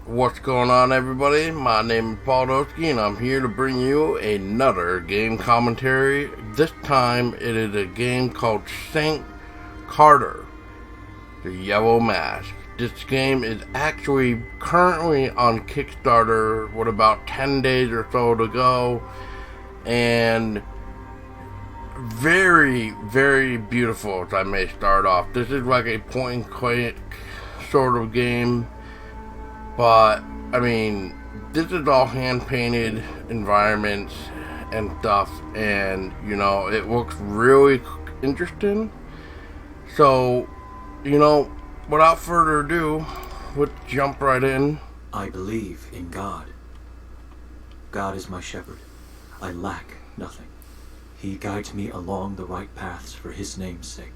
What's going on, everybody? My name is Paul Doski, and I'm here to bring you another game commentary. This time, it is a game called St. Carter, the Yellow Mask. This game is actually currently on Kickstarter with about 10 days or so to go, and very, very beautiful, if I may start off. This is like a point-and-click sort of game. But, I mean, this is all hand-painted environments and stuff, and, you know, it looks really interesting. So, you know, without further ado, let's jump right in. I believe in God. God is my shepherd. I lack nothing. He guides me along the right paths for his name's sake.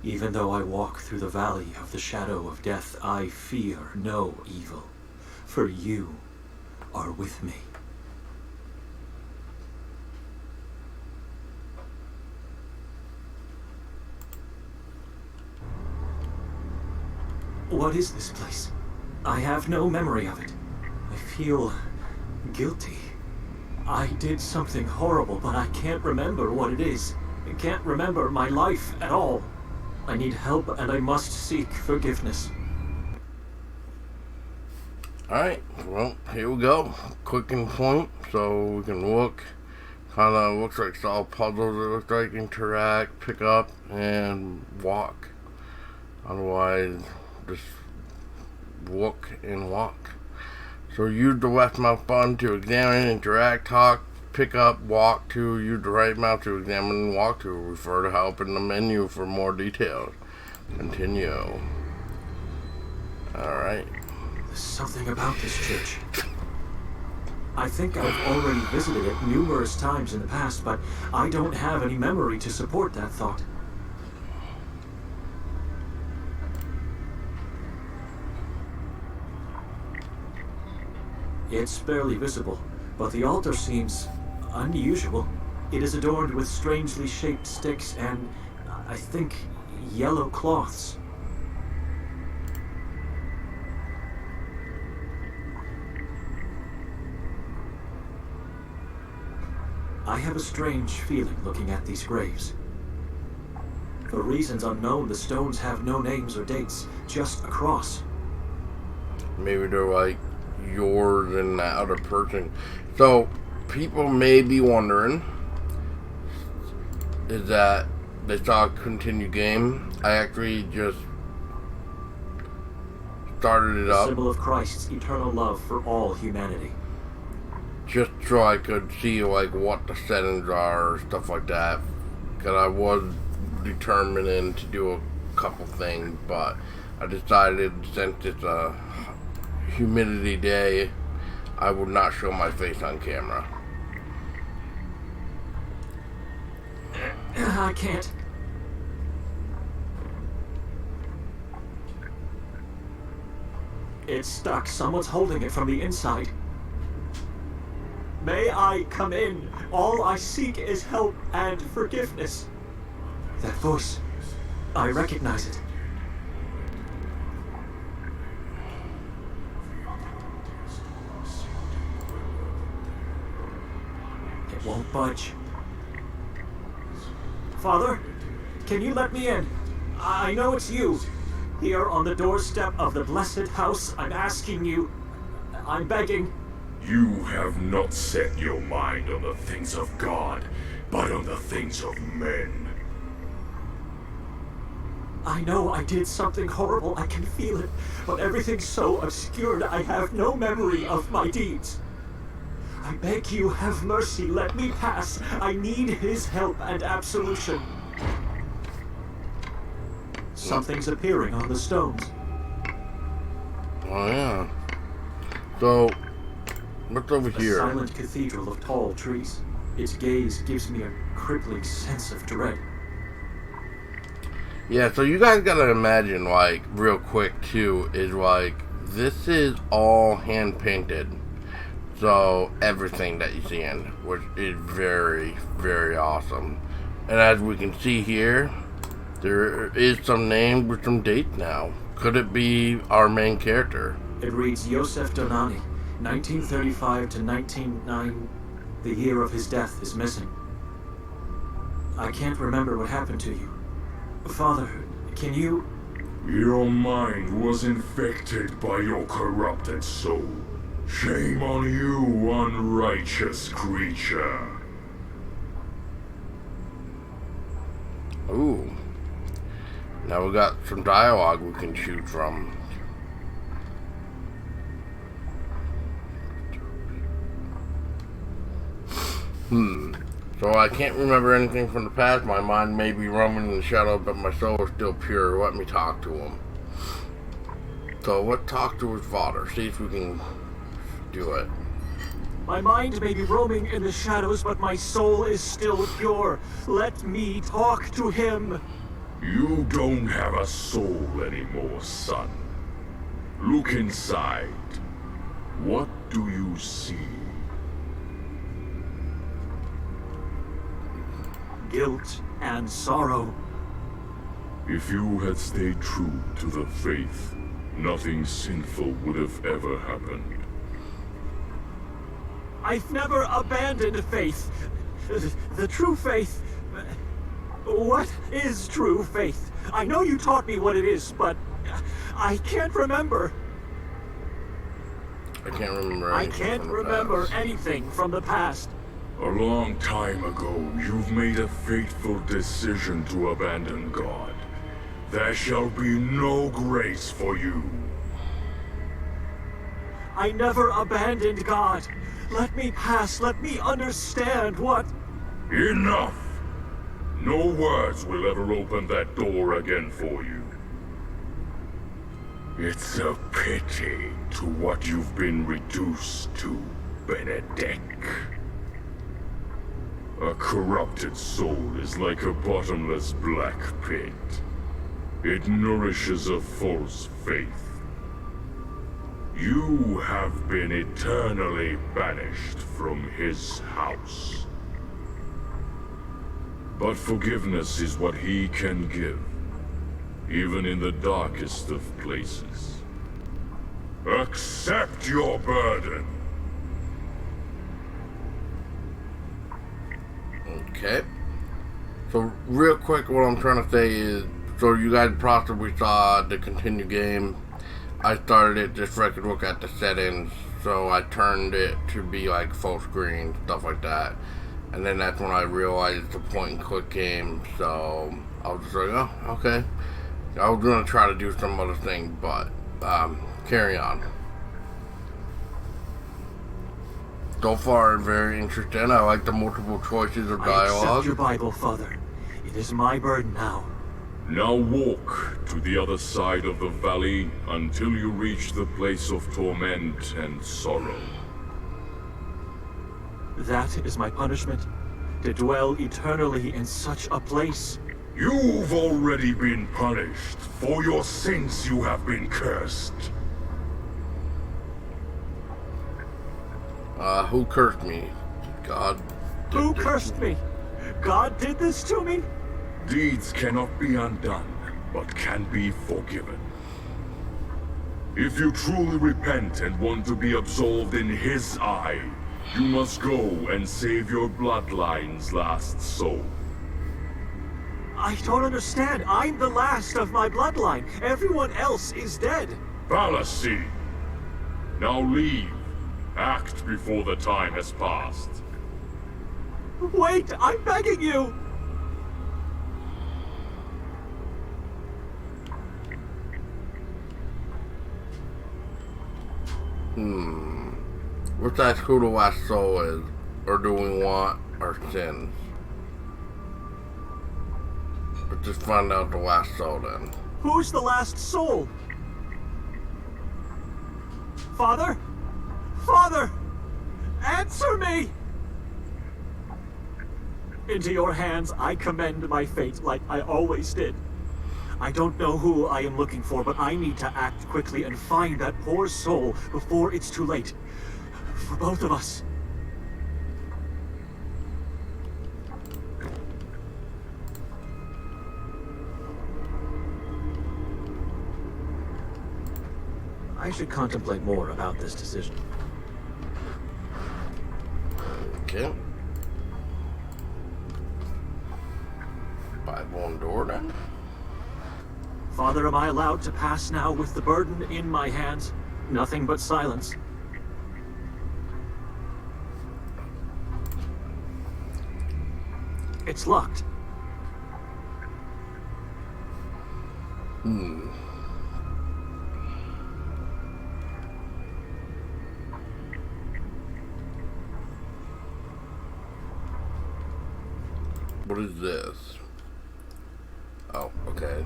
Even though I walk through the valley of the shadow of death, I fear no evil, for you are with me. What is this place? I have no memory of it. I feel guilty. I did something horrible, but I can't remember what it is. I can't remember my life at all. I need help, and I must seek forgiveness. Alright, well, here we go. Quick and point, so we can look. Kinda looks like solve puzzles, it looks like interact, pick up, and walk. Otherwise, just look and walk. So use the left mouse button to examine, interact, talk, pick up, walk to, use the right mouse to examine and walk to, refer to help in the menu for more details. Continue. Alright. There's something about this church. I think I've already visited it numerous times in the past, but I don't have any memory to support that thought. It's barely visible, but the altar seems unusual. It is adorned with strangely shaped sticks and, I think, yellow cloths. I have a strange feeling looking at these graves. For reasons unknown, the stones have no names or dates, just a cross. Maybe they're like yours and that other person. So, people may be wondering, is that they saw a continued game. I actually just started it up. Symbol of Christ's eternal love for all humanity. Just so I could see like what the settings are or stuff like that. Because I was determining to do a couple things, but I decided since it's a humidity day, I would not show my face on camera. I can't. It's stuck. Someone's holding it from the inside. May I come in? All I seek is help and forgiveness. That voice. I recognize it. It won't budge. Father, can you let me in? I know it's you. Here on the doorstep of the blessed house, I'm asking you, I'm begging. You have not set your mind on the things of God, but on the things of men. I know I did something horrible, I can feel it, but everything's so obscured, I have no memory of my deeds. I beg you, have mercy, let me pass. I need his help and absolution. Something's appearing on the stones. Oh yeah. So, what's over here? A silent cathedral of tall trees. Its gaze gives me a crippling sense of dread. Yeah, so you guys gotta imagine, like, real quick too, is like, this is all hand painted. So, everything that you see in, which is very, very awesome. And as we can see here, there is some names with some dates now. Could it be our main character? It reads Yosef Donani, 1935 to 1909. The year of his death is missing. I can't remember what happened to you. Father, can you... Your mind was infected by your corrupted soul. Shame on you, unrighteous creature. Ooh. Now we got some dialogue we can shoot from. So I can't remember anything from the past. My mind may be roaming in the shadow, but my soul is still pure. Let me talk to him. So let's talk to his father. See if we can do it. My mind may be roaming in the shadows, but my soul is still pure. Let me talk to him. You don't have a soul anymore, son. Look inside. What do you see? Guilt and sorrow. If you had stayed true to the faith, nothing sinful would have ever happened. I've never abandoned faith. The true faith. What is true faith? I know you taught me what it is, but I can't remember. I can't remember anything. I can't remember anything from the past. A long time ago, you've made a fateful decision to abandon God. There shall be no grace for you. I never abandoned God. Let me pass. Let me understand what... Enough! No words will ever open that door again for you. It's a pity to what you've been reduced to, Benedict. A corrupted soul is like a bottomless black pit. It nourishes a false faith. You have been eternally banished from his house. But forgiveness is what he can give, even in the darkest of places. Accept your burden. Okay. So real quick, what I'm trying to say is, so you guys possibly saw the continue game. I started it just so I could look at the settings, so I turned it to be like full screen, stuff like that. And then that's when I realized it's a point and click game, so I was just like, oh, okay. I was gonna try to do some other thing, but carry on. So far, very interesting. I like the multiple choices of I dialogue. accept your Bible, Father. It is my burden now. Now walk to the other side of the valley until you reach the place of torment and sorrow. That is my punishment? To dwell eternally in such a place? You've already been punished. For your sins you have been cursed. Who cursed me? God. Who cursed me? God did this to me? Deeds cannot be undone, but can be forgiven. If you truly repent and want to be absolved in his eye, you must go and save your bloodline's last soul. I don't understand. I'm the last of my bloodline. Everyone else is dead. Fallacy! Now leave. Act before the time has passed. Wait, I'm begging you! Let's ask who the last soul is, or do we want our sins? Let's just find out the last soul then. Who's the last soul? Father? Father! Answer me! Into your hands I commend my fate like I always did. I don't know who I am looking for, but I need to act quickly and find that poor soul before it's too late. For both of us. I should contemplate more about this decision. Okay. 5-1 door then? Father, am I allowed to pass now with the burden in my hands? Nothing but silence. It's locked. What is this? Oh, okay.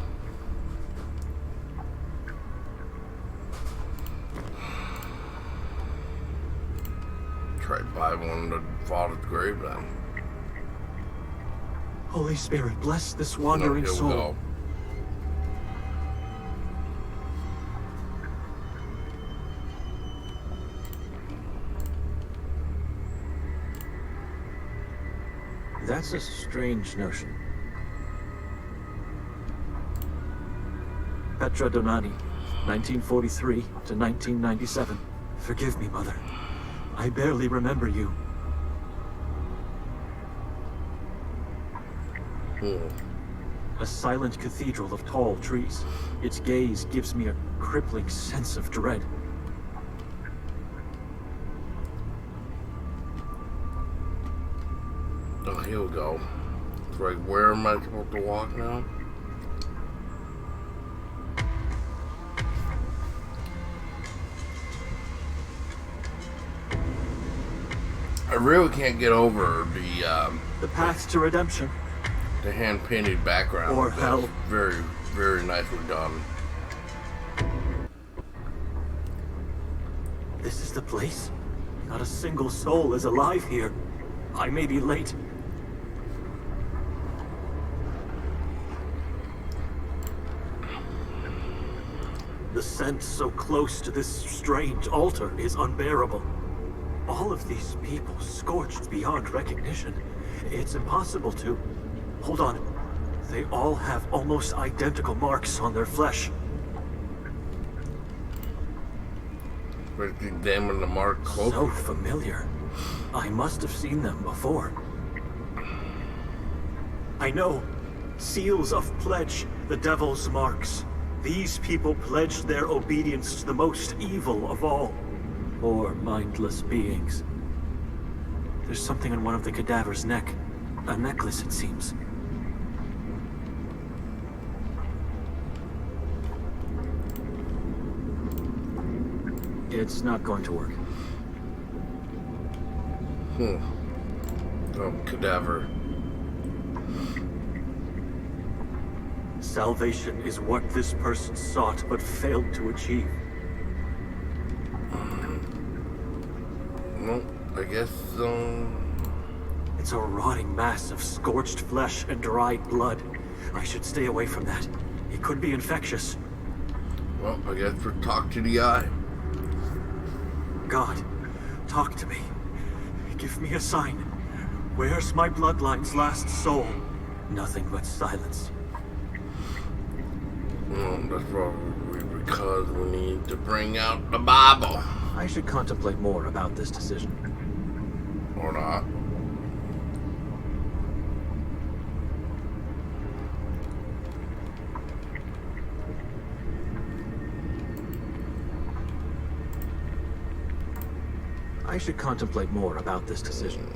Try 5-1 to Father's grave then. Holy Spirit, bless this No, wandering here we soul. go. That's a strange notion. Petra Donani, 1943 to 1997. Forgive me, Mother. I barely remember you. A silent cathedral of tall trees. Its gaze gives me a crippling sense of dread. Oh, here we go. It's like, where am I supposed to walk now? I really can't get over The path to redemption. the hand-painted background. Or That's hell. very, very nicely done. This is the place? Not a single soul is alive here. I may be late. The scent so close to this strange altar is unbearable. All of these people scorched beyond recognition. It's impossible to... Hold on. They all have almost identical marks on their flesh. Let's examine the mark closer. So familiar. I must have seen them before. I know. Seals of pledge, the devil's marks. These people pledged their obedience to the most evil of all. Poor, mindless beings. There's something on one of the cadaver's neck. A necklace, it seems. It's not going to work. Oh, cadaver. Salvation is what this person sought but failed to achieve. Well, I guess, It's a rotting mass of scorched flesh and dried blood. I should stay away from that. It could be infectious. well, I guess we'll talk to the eye. God, talk to me. Give me a sign. Where's my bloodline's last soul? Nothing but silence. That's probably because we need to bring out the Bible. I should contemplate more about this decision. Or not. I should contemplate more about this decision.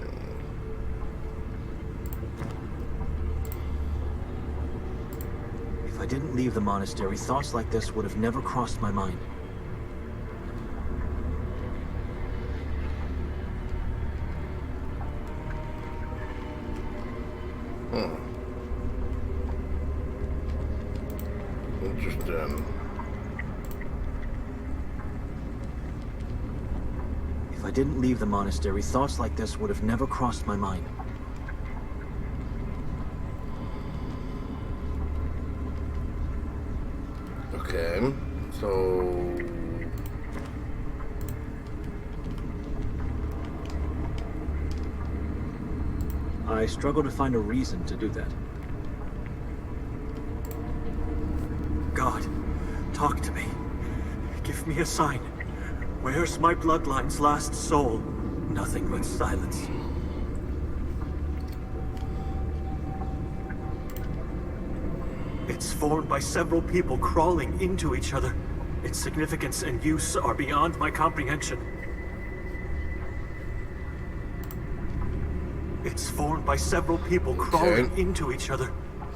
If I didn't leave the monastery, thoughts like this would have never crossed my mind. Interesting. If I didn't leave the monastery, thoughts like this would have never crossed my mind. Okay, so... I struggle to find a reason to do that. God, talk to me. Give me a sign. Where's my bloodline's last soul? Nothing but silence. It's formed by several people crawling into each other. Its significance and use are beyond my comprehension. It's formed by several people crawling into each other.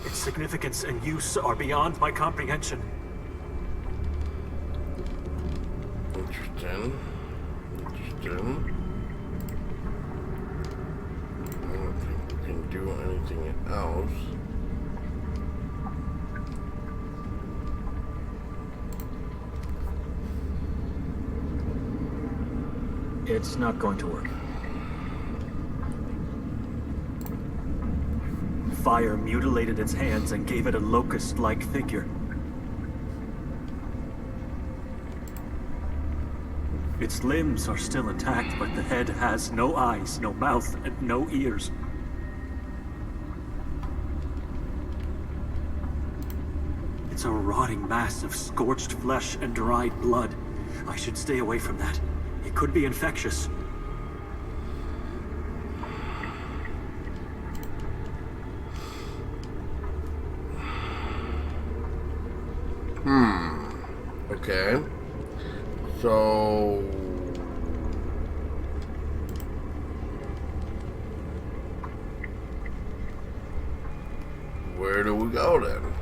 Its significance and use are beyond my comprehension. Interesting. Interesting. I don't think we can do anything else. It's not going to work. Fire mutilated its hands and gave it a locust-like figure. Its limbs are still intact, but the head has no eyes, no mouth, and no ears. It's a rotting mass of scorched flesh and dried blood. I should stay away from that. It could be infectious. Okay. So... where do we go then?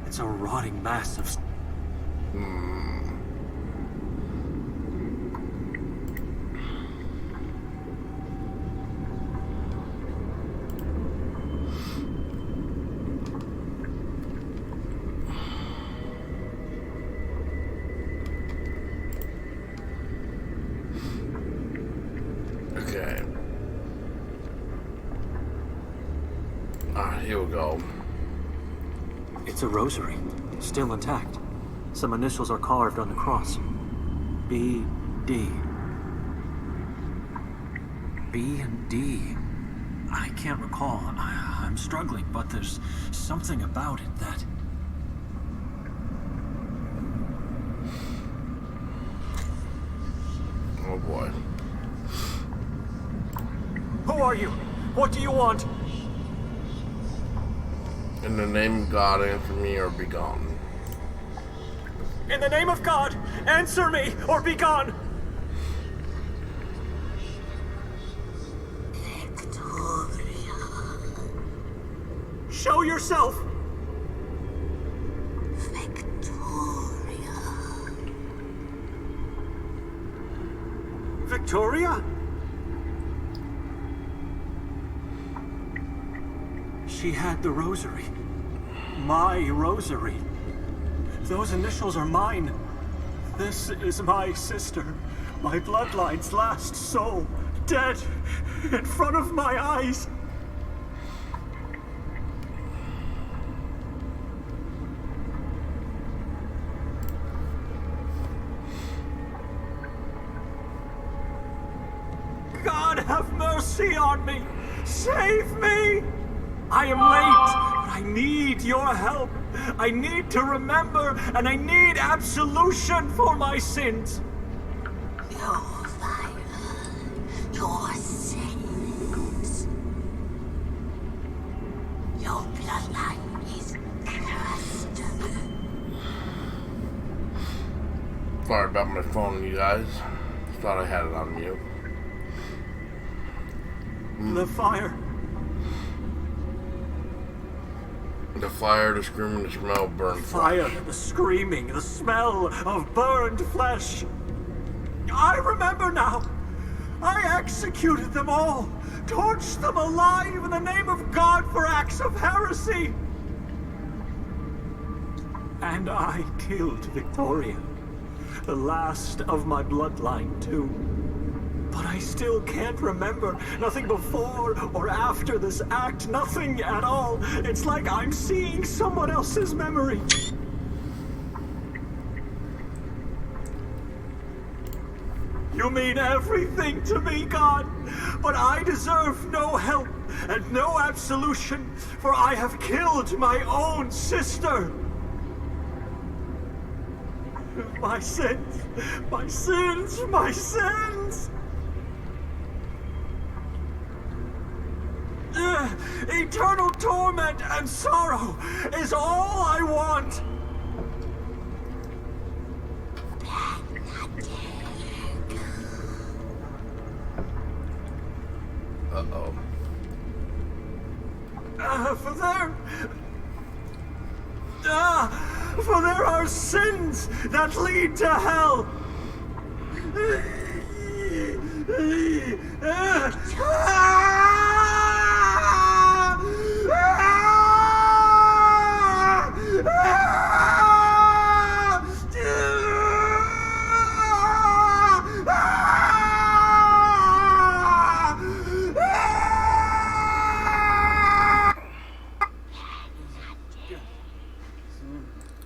It's a rotting mass of... Okay. Here we go. It's a rosary, still intact. Some initials are carved on the cross. B.D. B and D. I can't recall. I'm struggling, but there's something about it that... Oh boy. Who are you? What do you want? In the name of God, answer me or be gone. In the name of God, answer me or be gone! Victoria. Show yourself! Victoria. Victoria? She had the rosary. My rosary. Those initials are mine. This is my sister. My bloodline's last soul. Dead. In front of my eyes. God have mercy on me! Save me! I am late, but I need your help. I need to remember, and I need absolution for my sins. Your fire. Your sins. Your bloodline is cursed. Sorry about my phone, you guys. Thought I had it on mute. The fire. The fire, the screaming, the smell, burned Fire, flesh. the screaming, the smell of burned flesh. I remember now. I executed them all, torched them alive in the name of God for acts of heresy. And I killed Victoria, the last of my bloodline too. But I still can't remember. Nothing before or after this act. Nothing at all. It's like I'm seeing someone else's memory. You mean everything to me, God, but I deserve no help and no absolution, for I have killed my own sister. My sins, my sins, my sins! Eternal torment and sorrow is all I want. Uh-oh. For there are sins that lead to hell.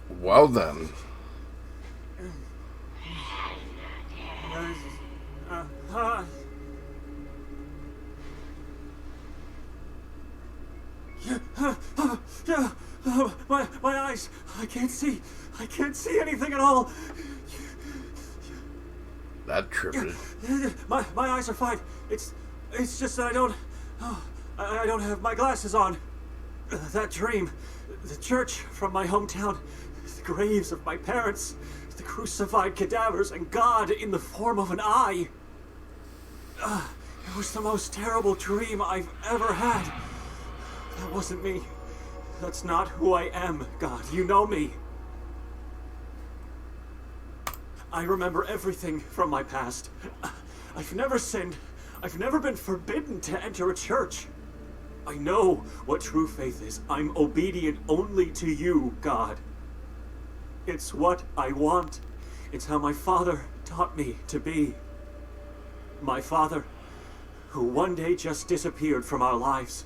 Well then. My eyes. I can't see. I can't see anything at all. That trippy. My eyes are fine. It's just that I don't have my glasses on. That dream, the church from my hometown, the graves of my parents, the crucified cadavers, and God in the form of an eye. It was the most terrible dream I've ever had. That wasn't me. That's not who I am, God. You know me. I remember everything from my past. I've never sinned. I've never been forbidden to enter a church. I know what true faith is. I'm obedient only to you, God. It's what I want. It's how my father taught me to be. My father, who one day just disappeared from our lives,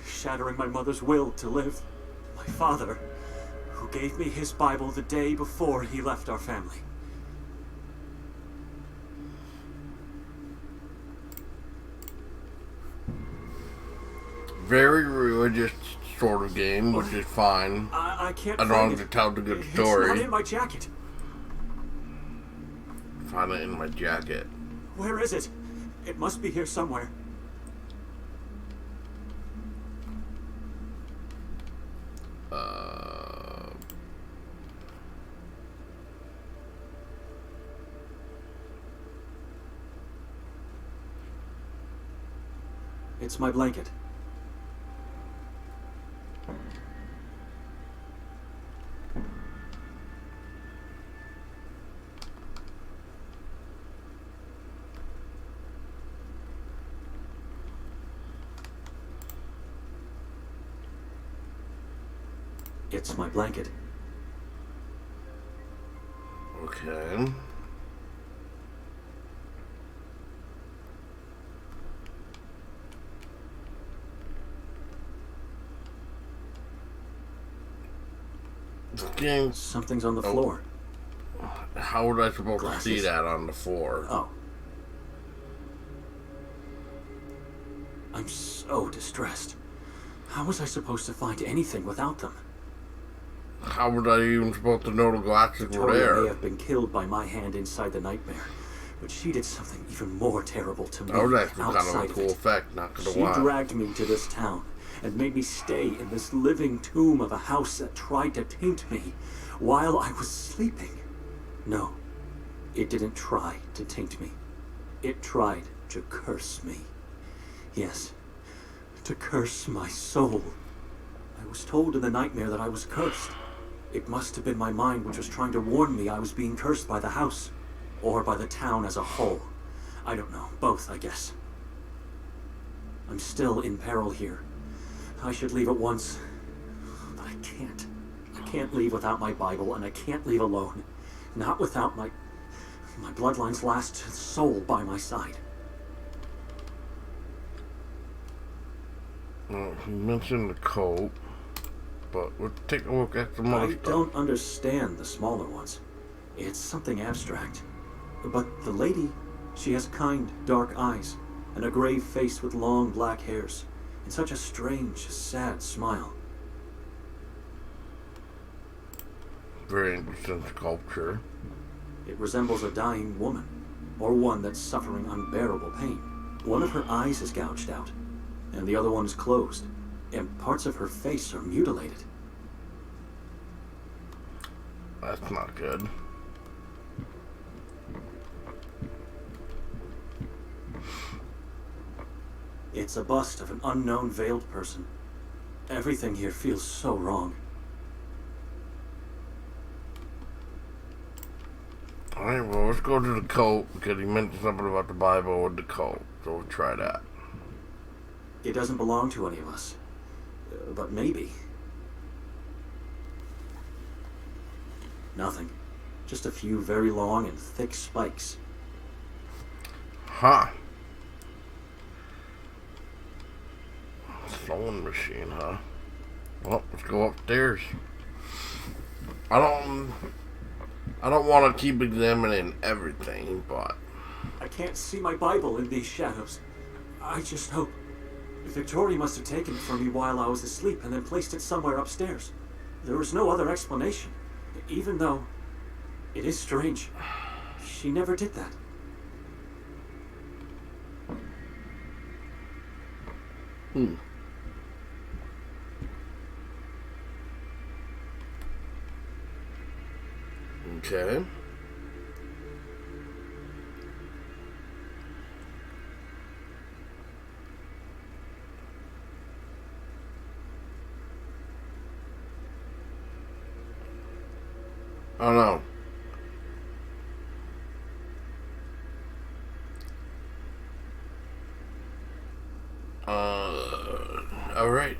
shattering my mother's will to live. My father, who gave me his Bible the day before he left our family. Very religious sort of game, which is fine. I can't I don't find have to it. tell the good It's story. not in my jacket. Find it in my jacket. Where is it? It must be here somewhere. It's my blanket. It's my blanket. Okay. This game, Something's on the floor. how was I supposed to see Glasses. that on the floor? Oh. I'm so distressed. How was I supposed to find anything without them? How was I even supposed to know the glasses were Victoria may there? have been killed by my hand inside the nightmare, but she did something even more terrible to me That was actually kind of outside a of cool it. effect, not gonna She lie. dragged me to this town and made me stay in this living tomb of a house that tried to taint me while I was sleeping. No, it didn't try to taint me. It tried to curse me. Yes, to curse my soul. I was told in the nightmare that I was cursed. It must have been my mind which was trying to warn me I was being cursed by the house, or by the town as a whole. I don't know, both, I guess. I'm still in peril here. I should leave at once, but I can't. I can't leave without my Bible, and I can't leave alone. Not without my bloodline's last soul by my side. Well, he mentioned the coat, but we'll take a look at some other I stuff. don't understand the smaller ones. It's something abstract. But the lady, she has kind, dark eyes, and a grave face with long black hairs, and such a strange, sad smile. Very interesting sculpture. It resembles a dying woman, or one that's suffering unbearable pain. One of her eyes is gouged out, and the other one is closed, and parts of her face are mutilated. That's not good. It's a bust of an unknown veiled person. Everything here feels so wrong. Alright, well, let's go to the coat, because he mentioned something about the Bible with the coat, so we'll try that. It doesn't belong to any of us. But maybe. Nothing. Just a few very long and thick spikes. Huh. Sewing machine, huh? Well, let's go upstairs. I don't want to keep examining everything, but... I can't see my Bible in these shadows. I just hope. Victoria must have taken it from me while I was asleep and then placed it somewhere upstairs. There was no other explanation, even though it is strange. She never did that. Okay. I don't know. Alright.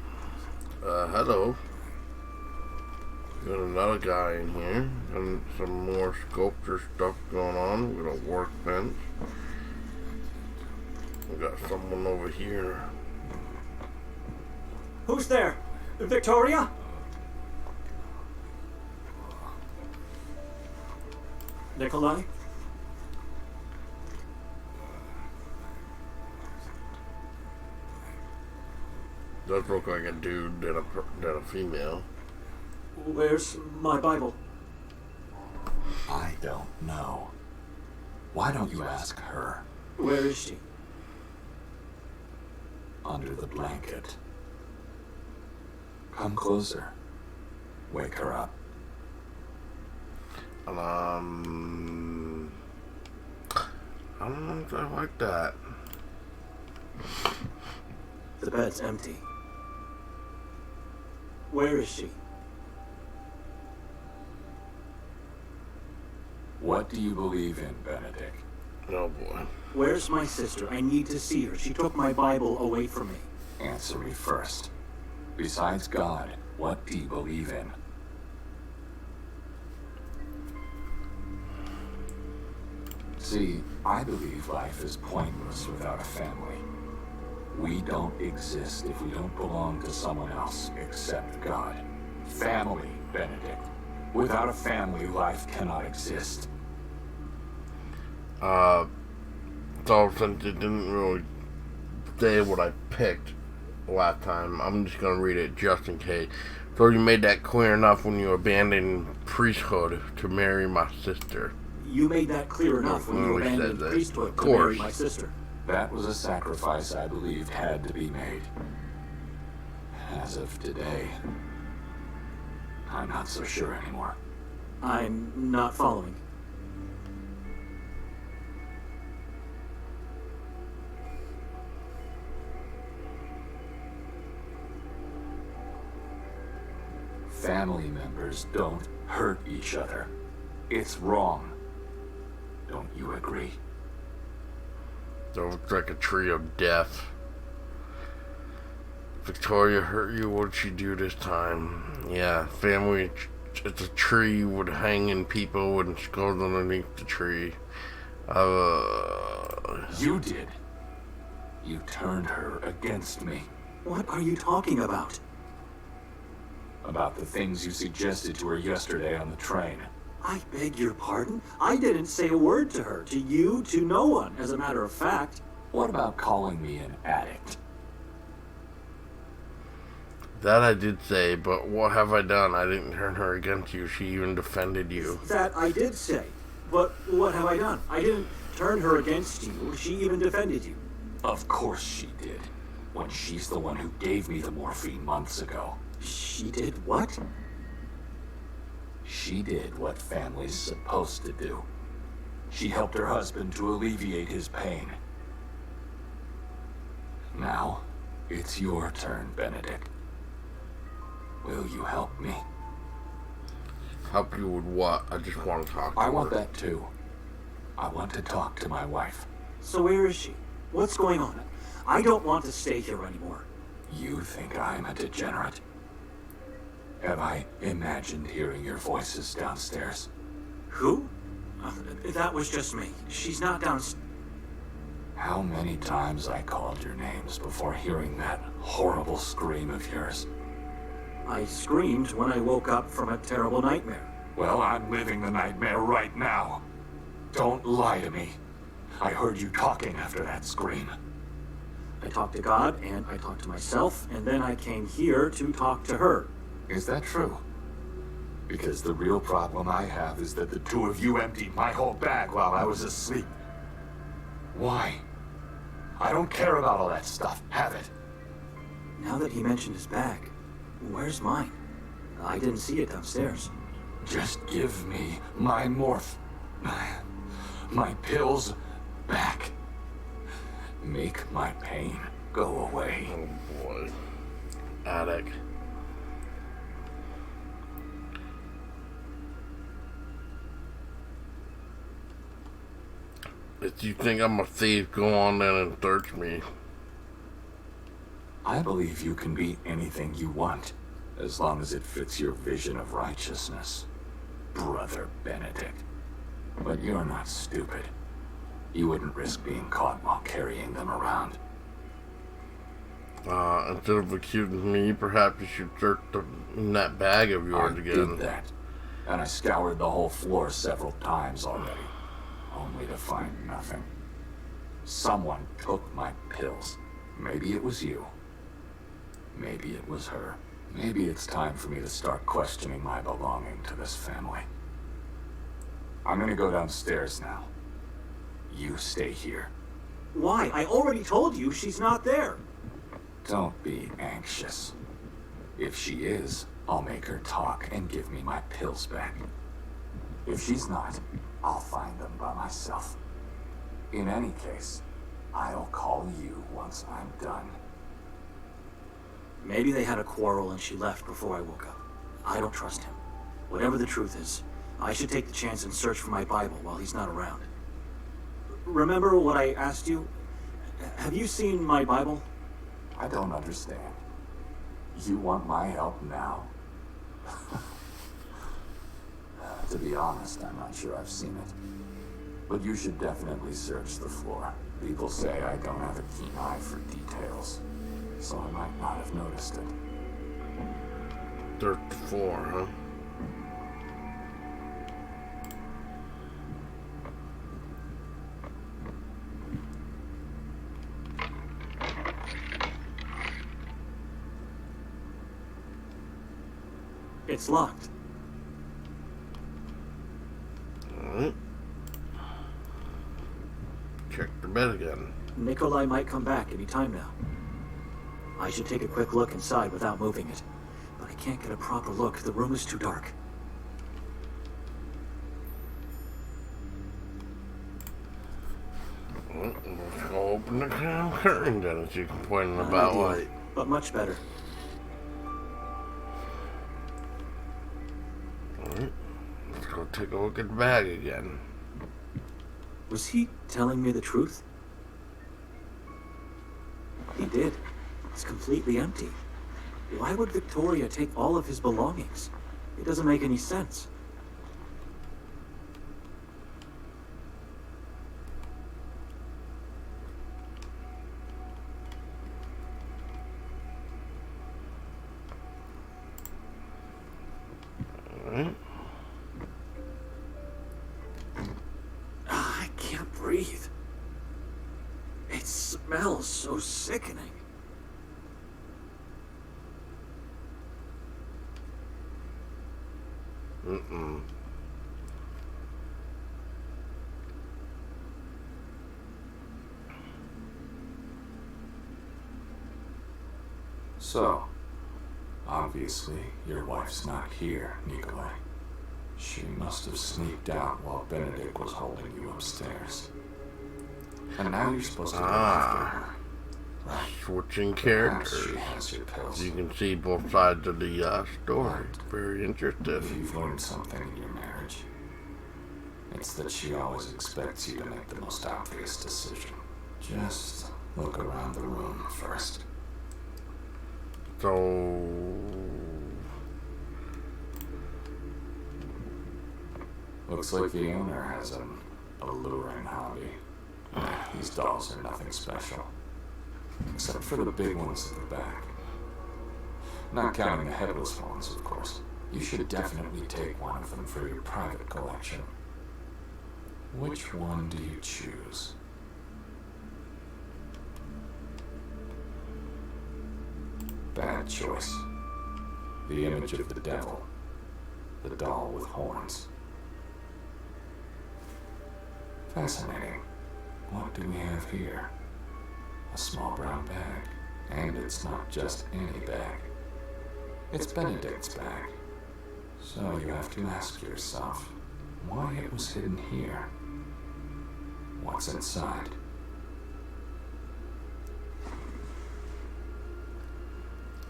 Hello. Got another guy in here. And some more sculpture stuff going on. We got a workbench. We got someone over here. Who's there? Victoria? Nikolai? Does look like a dude than a female. Where's my Bible? I don't know. Why don't you ask her? Where is she? Under the blanket. Come closer. Wake her up. I don't know if I like that. The bed's empty. Where is she? What do you believe in, Benedict? Oh boy. Where's my sister? I need to see her. She took my Bible away from me. Answer me first. Besides God, what do you believe in? See, I believe life is pointless without a family. We don't exist if we don't belong to someone else except God. Family, Benedict. Without a family, life cannot exist. So since it didn't really say what I picked last time, I'm just gonna read it just in case. So you made that clear enough when you abandoned priesthood to marry my sister. You made that clear enough when you We said abandoned that. priesthood Of to marry course. my sister. That was a sacrifice I believed had to be made. As of today, I'm not so sure anymore. I'm not following. Family members don't hurt each other. It's wrong. Don't you agree? So it's like a tree of death. Victoria hurt you, what'd she do this time? Yeah, family, it's a tree with hanging people and skulls underneath the tree. You did. You turned her against me. What are you talking about? About the things you suggested to her yesterday on the train. I beg your pardon? I didn't say a word to her, to you, to no one, as a matter of fact. What about calling me an addict? That I did say, but what have I done? I didn't turn her against you. She even defended you. That I did say. But what have I done? I didn't turn her against you. She even defended you. Of course she did. When she's the one who gave me the morphine months ago. She did what? She did what family's supposed to do. She helped her husband to alleviate his pain. Now, it's your turn, Benedict. Will you help me? Help you with what? I just want to talk to her. I want that too. I want to talk to my wife. So where is she? What's going on? I don't want to stay here anymore. You think I'm a degenerate? Have I imagined hearing your voices downstairs? Who? That was just me. She's not downstairs. How many times I called your names before hearing that horrible scream of yours? I screamed when I woke up from a terrible nightmare. Well, I'm living the nightmare right now. Don't lie to me. I heard you talking after that scream. I talked to God, and I talked to myself, and then I came here to talk to her. Is that true? Because the real problem I have is that the two of you emptied my whole bag while I was asleep. Why? I don't care about all that stuff. Have it. Now that he mentioned his bag, where's mine? I didn't see it downstairs. Just give me my my pills back. Make my pain go away. Oh boy. Attic. If you think I'm a thief, go on in and search me. I believe you can be anything you want, as long as it fits your vision of righteousness, Brother Benedict. But you're not stupid. You wouldn't risk being caught while carrying them around. Instead of accusing me, perhaps you should search in that bag of yours I again. did that, and I scoured the whole floor several times already, only to find nothing. Someone took my pills. Maybe it was you. Maybe it was her. Maybe it's time for me to start questioning my belonging to this family. I'm gonna go downstairs now. You stay here. Why? I already told you she's not there. Don't be anxious. If she is, I'll make her talk and give me my pills back. If she's not, I'll find them by myself. In any case, I'll call you once I'm done. Maybe they had a quarrel and she left before I woke up. I don't trust him. Whatever the truth is, I should take the chance and search for my Bible while he's not around. Remember what I asked you? Have you seen my Bible? I don't understand. You want my help now? To be honest, I'm not sure I've seen it. But you should definitely search the floor. People say I don't have a keen eye for details, so I might not have noticed it. Search the floor, huh? It's locked. Alright. Check the bed again. Nikolai might come back any time now. I should take a quick look inside without moving it. But I can't get a proper look. The room is too dark. Well, let's go open the curtain then, as you can point in the Not back ideal, light. but much better. Alright. Let's go take a look at the bag again. Was he telling me the truth? He did. It's completely empty. Why would Victoria take all of his belongings? It doesn't make any sense. Alright. I can't breathe. It smells so sickening. So, obviously, your wife's not here, Nikolai. She must have sneaked out while Benedict was holding you upstairs. And now you're supposed to go after her. Right. Switching Perhaps characters. she has your pills. You can see both sides of the story. Very If interesting. you've learned something in your marriage, it's that she always expects you to make the most obvious decision. Just look around the room first. So, Looks like the owner has an alluring hobby. These dolls are nothing special. Except for the big ones at the back. Not counting the headless ones, of course. You should definitely take one of them for your private collection. Which one do you choose? Bad choice. The image of the devil. The doll with horns. Fascinating. What do we have here? A small brown bag. And it's not just any bag. It's Benedict's bag. So you have to ask yourself why it was hidden here. What's inside?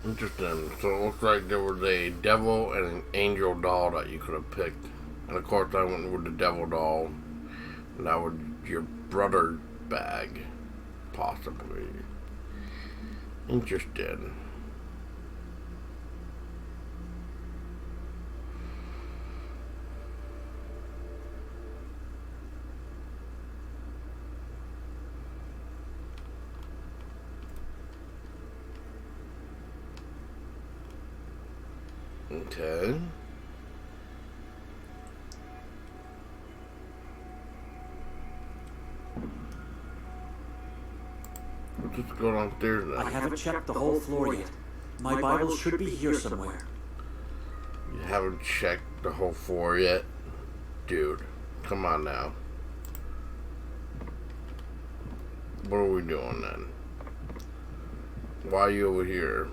interesting. So it looks like there was a devil and an angel doll that you could have picked. And of course I went with the devil doll. And that was your brother's bag. Possibly. Interesting. Okay. Let's just go downstairs I then. haven't checked the whole floor yet. My Bible should be here somewhere. You haven't checked the whole floor yet? Dude, come on now. What are we doing then? Why are you over here?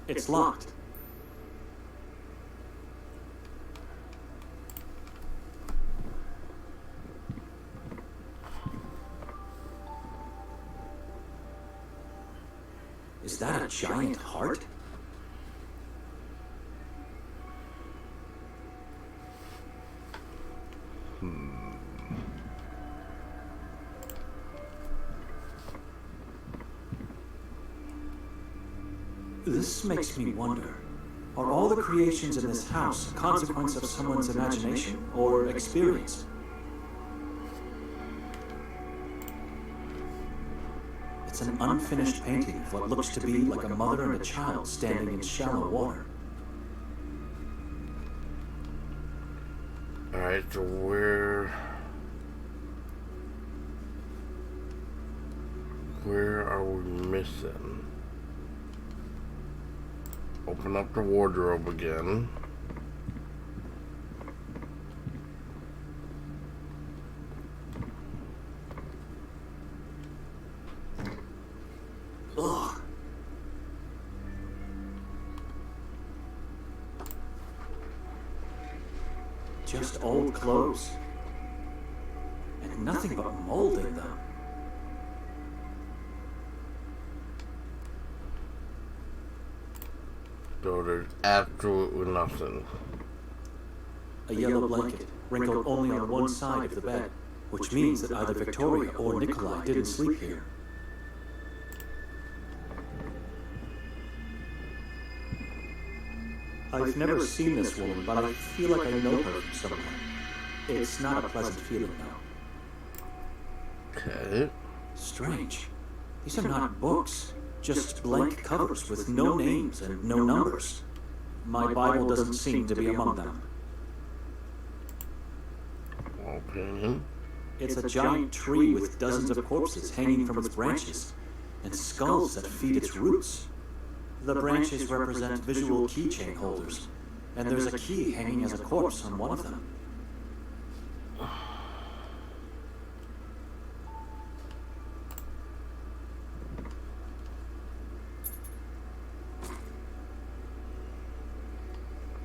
It's locked. Is that a giant heart? This makes me wonder, are all the creations in this house a consequence of someone's imagination or experience? It's an unfinished painting of what looks to be like a mother and a child standing in shallow water. Alright, so where are we missing? Open up the wardrobe again. Ugh. Just old clothes. And nothing but mold in them. So there's absolutely nothing. A yellow blanket, wrinkled only on one side of the bed, which means that either Victoria or Nikolai didn't sleep here. I've never seen this woman, but I feel like I know her from somewhere. It's not a pleasant feeling, though. Okay. Strange. These are not books, just blank covers with no names and no numbers. My Bible doesn't seem to be among them. Okay. It's a giant tree with dozens of corpses hanging from its branches, and skulls that feed its roots. The branches represent visual keychain holders, and there's a key hanging as a corpse on one of them.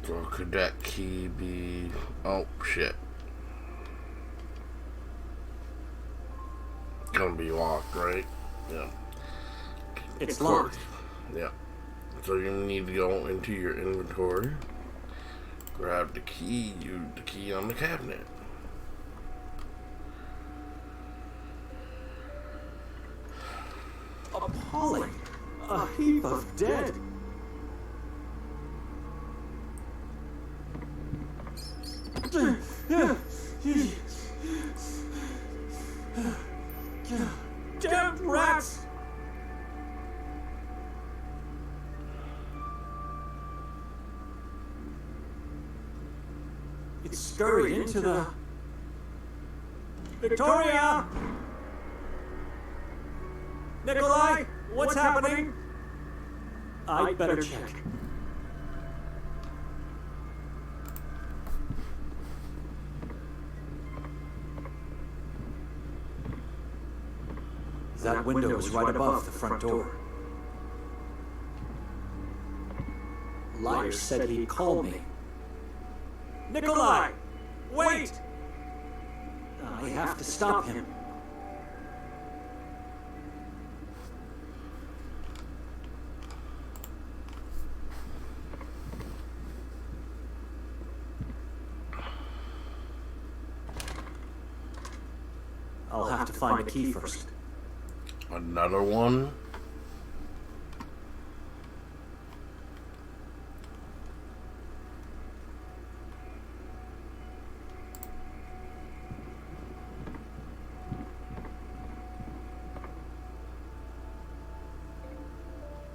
So could that key be... Oh, shit. Gonna be locked, right? Yeah. It's locked. Yeah. So you need to go into your inventory, grab the key, use the key on the cabinet. Appalling! A heap of dead! Damn rats! It scurried into the... Victoria! Nikolai, what's happening? I'd better check. That window is right above the front door. Liar said he'd call me. Nikolai! Wait! I have to stop him. I'll have to find a key first. Another one?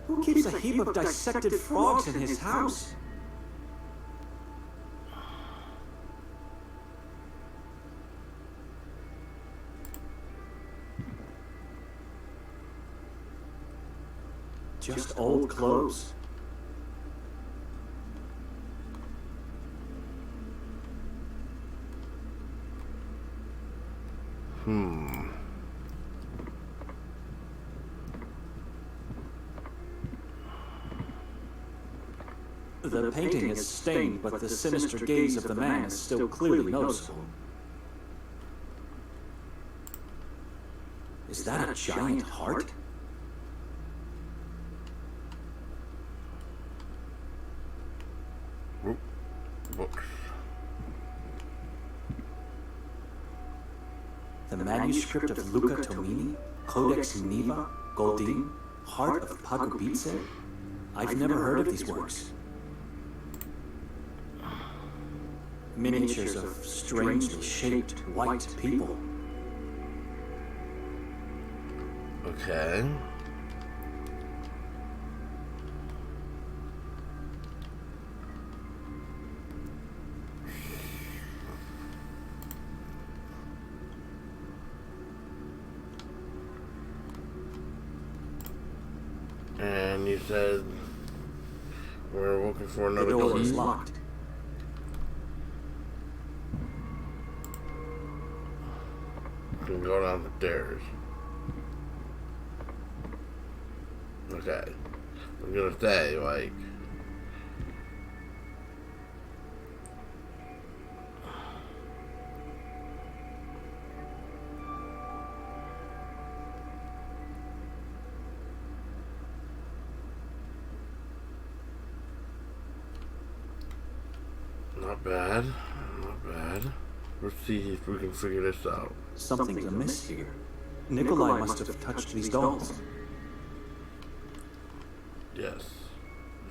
Who keeps a heap of dissected frogs in his house? Just old clothes. The painting is stained, but the sinister gaze of the man is still clearly noticeable. Is that a giant heart? Books. The manuscript of Luca Tomini, Codex Niva, Goldin, Heart of Pagubitse? I've never heard of these works. Miniatures of strangely shaped white people. Okay. And you said we're looking for another The door key. is locked. You can go down the stairs. Okay. I'm gonna say, like... Not bad. Not bad. Let's see if we can figure this out. Something's amiss here. Nikolai must have touched these dolls. Yes.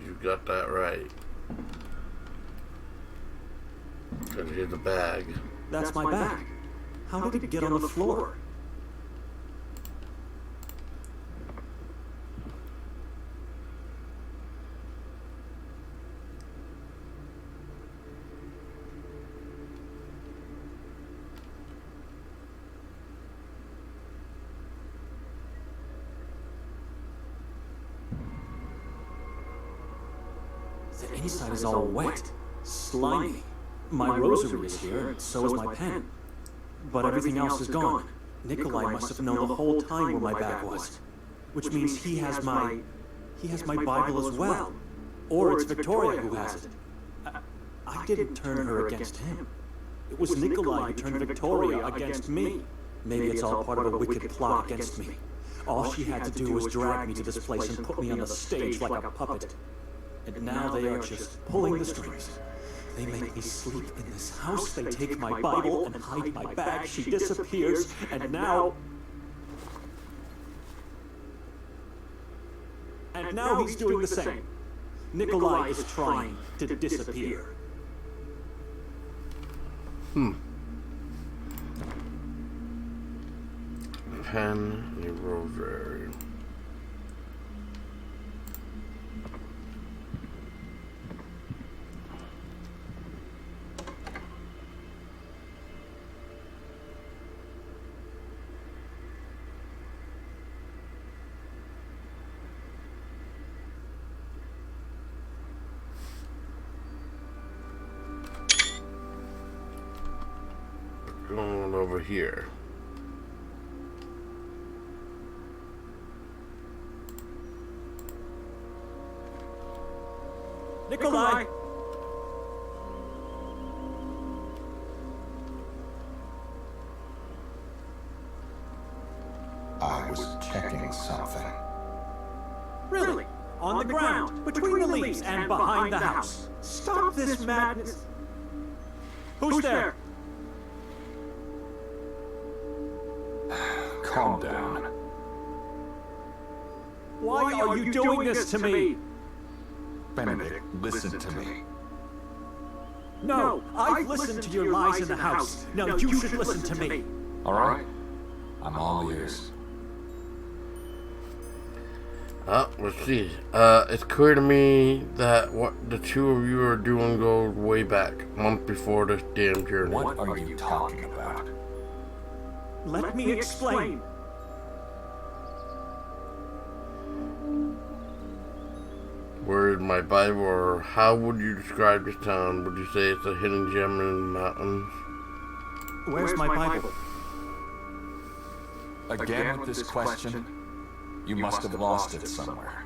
You got that right. Because here's a bag. That's my bag. How did it get on the floor? The inside is all wet, slimy. My rosary is here, and so is my pen. But everything else is gone. Nikolai must have known the whole time where my bag was. Which means he has my Bible as well. Or it's Victoria who has it. I didn't turn her against him. It was Nikolai who turned Victoria against me. Maybe it's all part of a wicked plot against me. All she had to do was drag me to this place and put me on the stage like a puppet. And now they are just pulling the strings. They make me sleep in this house, they take my Bible and hide my bag, she disappears, and now... And now he's doing the same. Nikolai is trying to disappear. Pen, a rosary. Going over here. Nikolai! I was checking something. Really? On the ground, between the leaves, and behind the house. Stop this madness! Who's there? Calm down. Why are you doing this to me? Benedict, listen to me. No, I've listened to your lies in the house. Now you should listen to me. All right? I'm all ears. Let's see. It's clear to me that what the two of you are doing goes way back, a month before this damn journey. What are you talking about? Let me explain. Where is my Bible, or how would you describe this town? Would you say it's a hidden gem in the mountains? Where's my Bible? Again with this question? You must have lost it somewhere.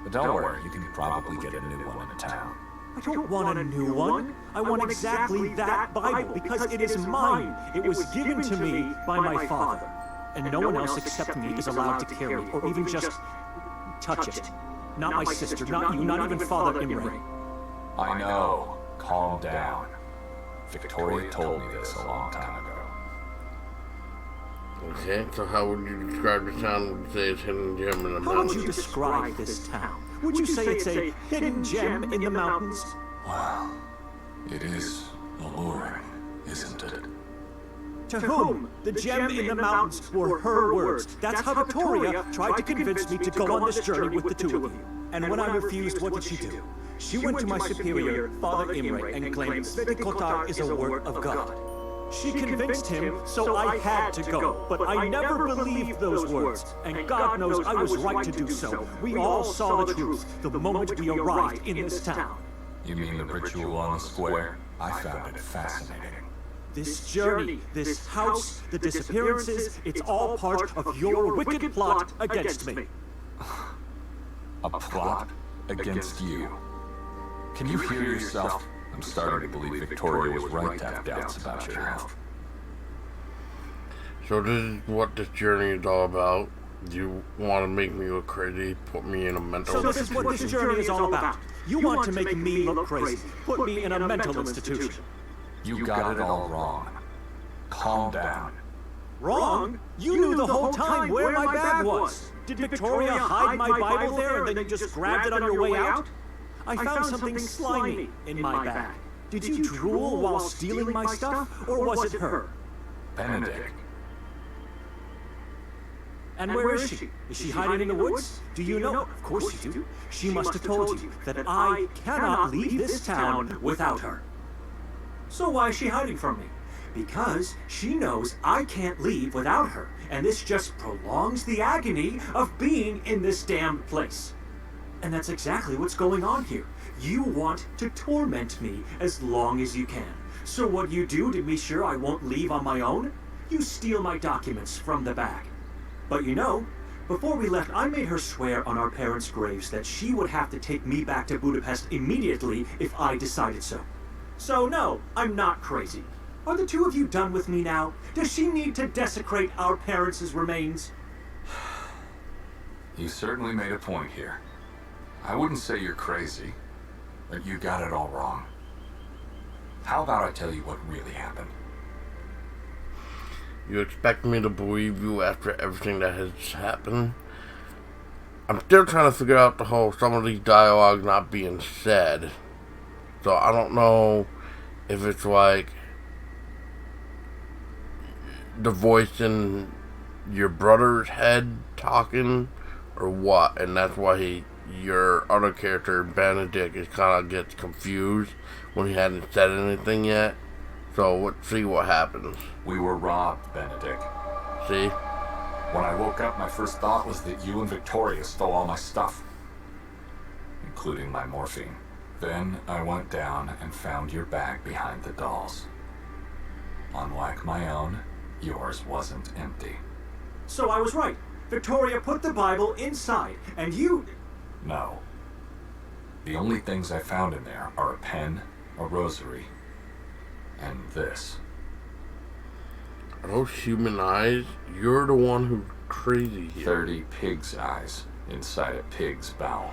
But don't worry, you can probably get a new one in town. I don't want a new one. I want exactly that Bible because it is mine. It was given to me by my father. And no one else except me is allowed to carry it or even just touch it. Not my sister, not you, not even Father Imre. I know. Calm down. Victoria told me this a long time ago. Okay, so how would you describe the town? Would you say it's hidden gem in the How mountains? would you describe this town? Would you say it's a hidden gem in the mountains? Well, it is alluring, isn't it? To whom? The gem in the mountains were her words. That's how Victoria tried to convince me to go on this journey with the two of you. And when I refused, what did she do? She went to my superior, Father Imre, and claimed that Kotar is a work of God. She convinced him, so I had to go. But I never believed those words. And God knows I was right to do so. We all saw the truth the moment we arrived in this town. You mean the ritual on the square? I found it fascinating. This journey, this house, the disappearances, it's all part of your wicked plot against me. A plot against you. Can you hear yourself? I'm starting to believe Victoria was right to have doubts about your health. So this is what this journey is all about. You want to make me look crazy, put me in a mental So this is what this journey is all about. You want to make me look crazy, put me in a mental institution. You got it all wrong. Calm down. Wrong? You knew the whole time where my bag was. Did Victoria hide my Bible there and then you just grabbed it on your way out? I found something slimy in my bag. Did you drool while stealing my stuff, or was it her? Benedict. And where is she? Is she hiding in the woods? Do you know? Of course you do. She must have told you that I cannot leave this town without her. So why is she hiding from me? Because she knows I can't leave without her, and this just prolongs the agony of being in this damned place. And that's exactly what's going on here. You want to torment me as long as you can. So what you do to be sure I won't leave on my own? You steal my documents from the bag. But you know, before we left, I made her swear on our parents' graves that she would have to take me back to Budapest immediately if I decided so. So no, I'm not crazy. Are the two of you done with me now? Does she need to desecrate our parents' remains? You certainly made a point here. I wouldn't say you're crazy, but you got it all wrong. How about I tell you what really happened? You expect me to believe you after everything that has happened? I'm still trying to figure out the whole some of these dialogue not being said. So I don't know if it's like the voice in your brother's head talking or what, and that's why your other character Benedict is kind of gets confused when he hadn't said anything yet. So let's see what happens. We were robbed, Benedict. See? When I woke up, my first thought was that you and Victoria stole all my stuff, including my morphine. Then I went down and found your bag behind the dolls. Unlike my own, yours wasn't empty. So I was right. Victoria put the Bible inside, and you... No. The only things I found in there are a pen, a rosary, and this. Are those human eyes? You're the one who's crazy here. 30 pig's eyes inside a pig's bowel.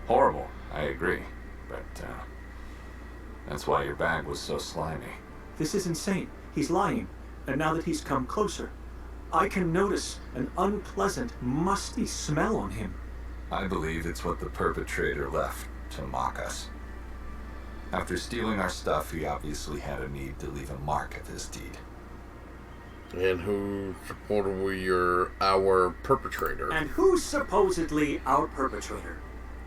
Horrible, I agree, but that's why your bag was so slimy. This is insane. He's lying. And now that he's come closer, I can notice an unpleasant, musty smell on him. I believe it's what the perpetrator left to mock us. After stealing our stuff, he obviously had a need to leave a mark of his deed. And who supposedly our perpetrator? And who's supposedly our perpetrator?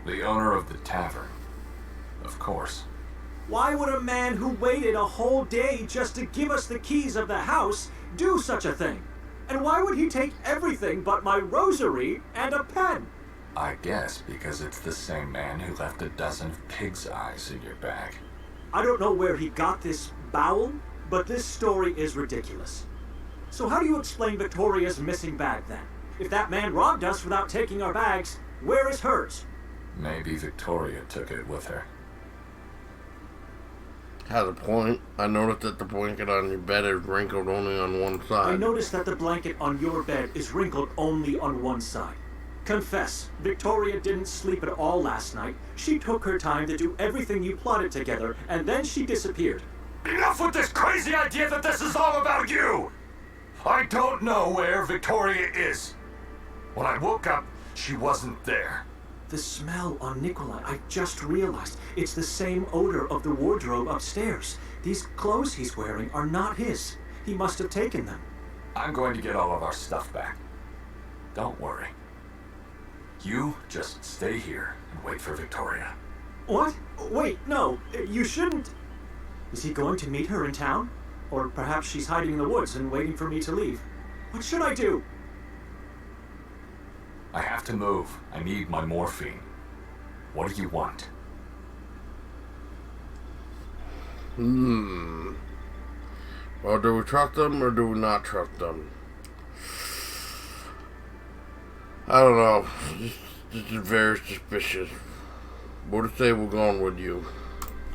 The owner of the tavern, of course. Why would a man who waited a whole day just to give us the keys of the house do such a thing? And why would he take everything but my rosary and a pen? I guess because it's the same man who left a dozen of pig's eyes in your bag. I don't know where he got this bowel, but this story is ridiculous. So how do you explain Victoria's missing bag then? If that man robbed us without taking our bags, where is hers? Maybe Victoria took it with her. Has a point. I noticed that the blanket on your bed is wrinkled only on one side. I noticed that the blanket on your bed is wrinkled only on one side. Confess, Victoria didn't sleep at all last night. She took her time to do everything you plotted together, and then she disappeared. Enough with this crazy idea that this is all about you! I don't know where Victoria is. When I woke up, she wasn't there. The smell on Nikolai, I just realized. It's the same odor of the wardrobe upstairs. These clothes he's wearing are not his. He must have taken them. I'm going to get all of our stuff back. Don't worry. You just stay here and wait for Victoria. What? Wait, no, you shouldn't. Is he going to meet her in town? Or perhaps she's hiding in the woods and waiting for me to leave. What should I do? I have to move. I need my morphine. What do you want? Well, do we trust them or do we not trust them? I don't know. This is very suspicious. What to say we're going with you?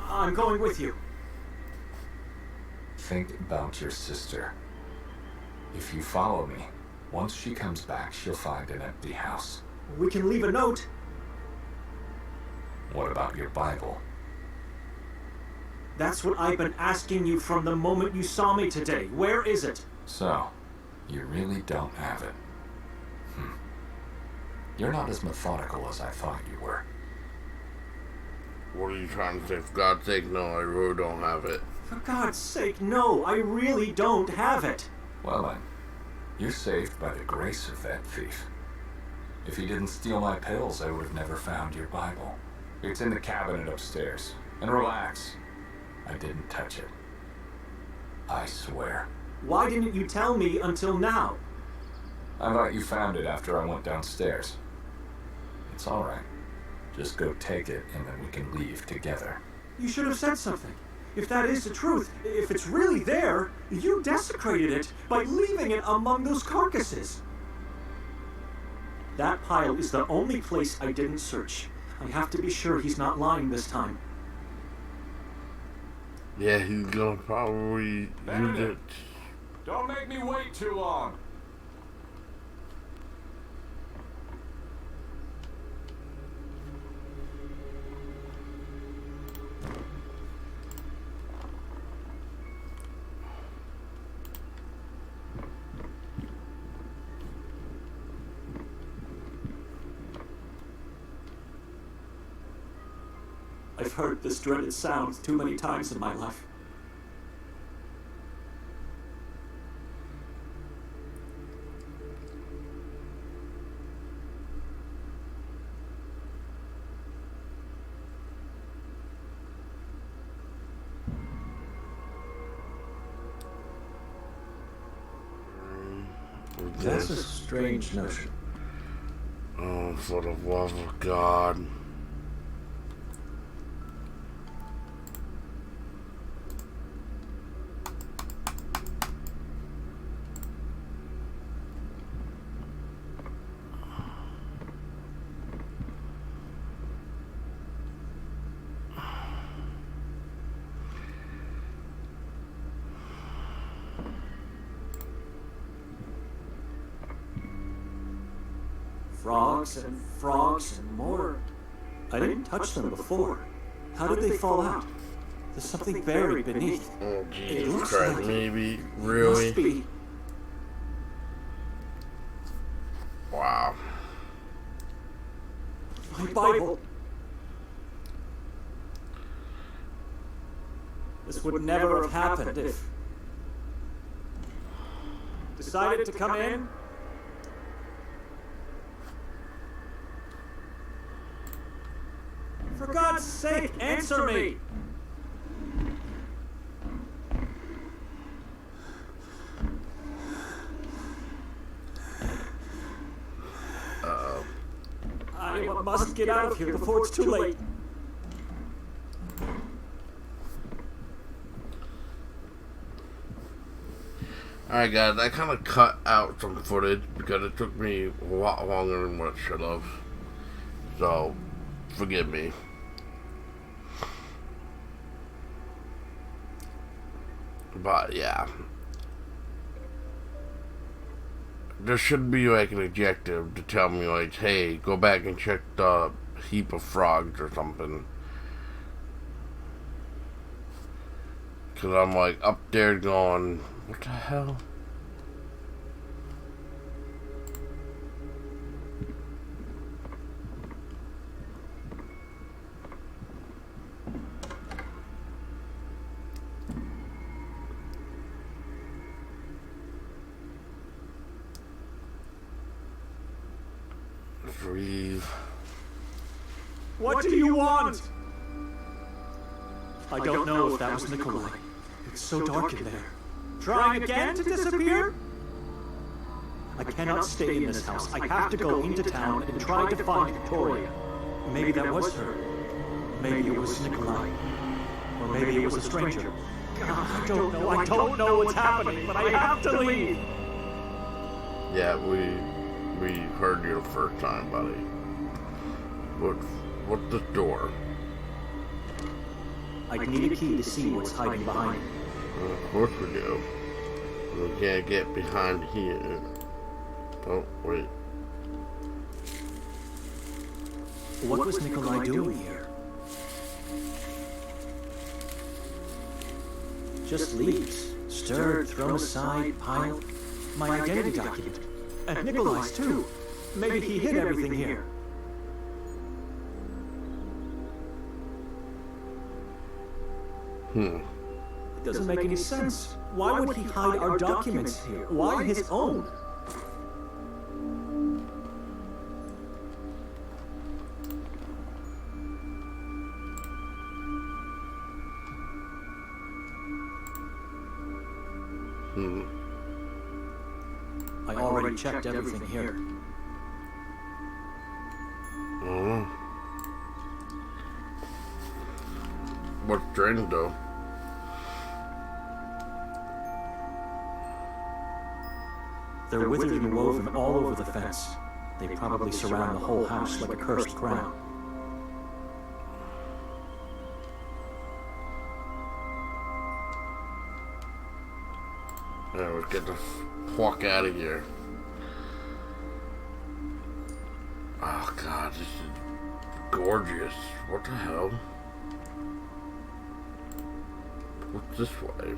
I'm going with you. Think about your sister. If you follow me, once she comes back, she'll find an empty house. We can leave a note. What about your Bible? That's what I've been asking you from the moment you saw me today. Where is it? So, you really don't have it. You're not as methodical as I thought you were. What what are you trying to say? For God's sake, no, I really don't have it. For God's sake, no, I really don't have it. Well then, you're saved by the grace of that thief. If he didn't steal my pills, I would have never found your Bible. It's in the cabinet upstairs. And relax. I didn't touch it. I swear. Why didn't you tell me until now? I thought you found it after I went downstairs. It's alright. Just go take it and then we can leave together. You should have said something. If that is the truth, if it's really there, you desecrated it by leaving it among those carcasses. That pile is the only place I didn't search. I have to be sure he's not lying this time. Yeah, he's gonna probably use it. Don't make me wait too long. I've heard this dreaded sound too many times in my life. That's a strange notion. Oh, for the love of God. Frogs and more. I didn't touch them before. How did they fall out? There's something buried beneath. Oh, It Jesus looks Christ, like maybe? Really? Must be. Wow. My Bible. This would never have happened if... Decided to come in? For God's sake, answer me! I must get out of here before it's too late. Alright guys, I kind of cut out some footage because it took me a lot longer than what it should have. So, forgive me. But yeah. There should be like an objective to tell me like, hey, go back and check the heap of frogs or something. Cause I'm like up there going, what the hell? Breathe. What do you want? I don't know if that was Nikolai. It's so dark in there. Trying again to disappear? I cannot stay in this house. I have to go into town and try to find Victoria. Maybe that was her. Maybe it was Nikolai. Or maybe it was a stranger. God, I don't know. I don't know what's happening, but I have to leave. Yeah, we heard you the first time, buddy. What's the door? I need a key to see what's hiding behind it. Well, of course we do. We can't get behind here. Oh, wait. What was Nikolai doing here? Just leaves. Stirred, thrown aside, piled. My identity document. And Nikolai's too. Maybe he hid everything here. It doesn't make any sense. Why would he hide our documents here? Why his own? I already checked everything here. What's drained though? They're withered and woven all over the fence. They probably surround the whole house like a cursed crown. Yeah, let's get the fuck out of here. Oh god, this is gorgeous. What the hell? What's this way?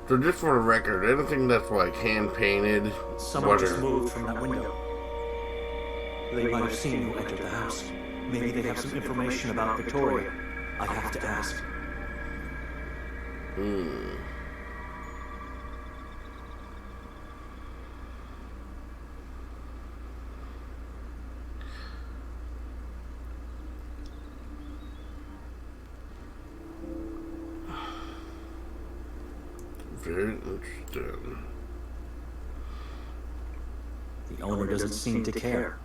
So just for the record, anything that's like hand painted, Someone just moved from that window. They might have seen who entered the house. Maybe they have some information about Victoria. I have to ask. Very interesting. The owner doesn't seem to care.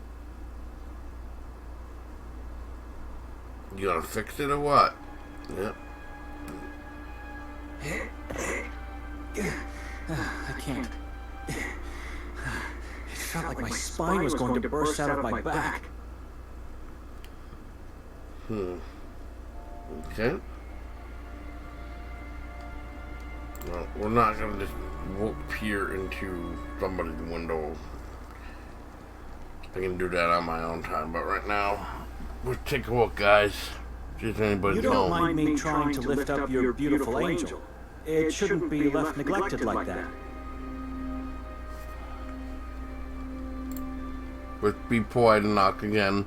You gonna fix it or what? Yep. I can't. It felt like my spine was going to burst out of my back. Okay. Well, we're not gonna just peer into somebody's window. I can do that on my own time, but right now, let's take a look, guys. See if anybody's You don't home. mind me trying to lift up your beautiful angel. It shouldn't be left neglected like that. Let's be polite and knock again.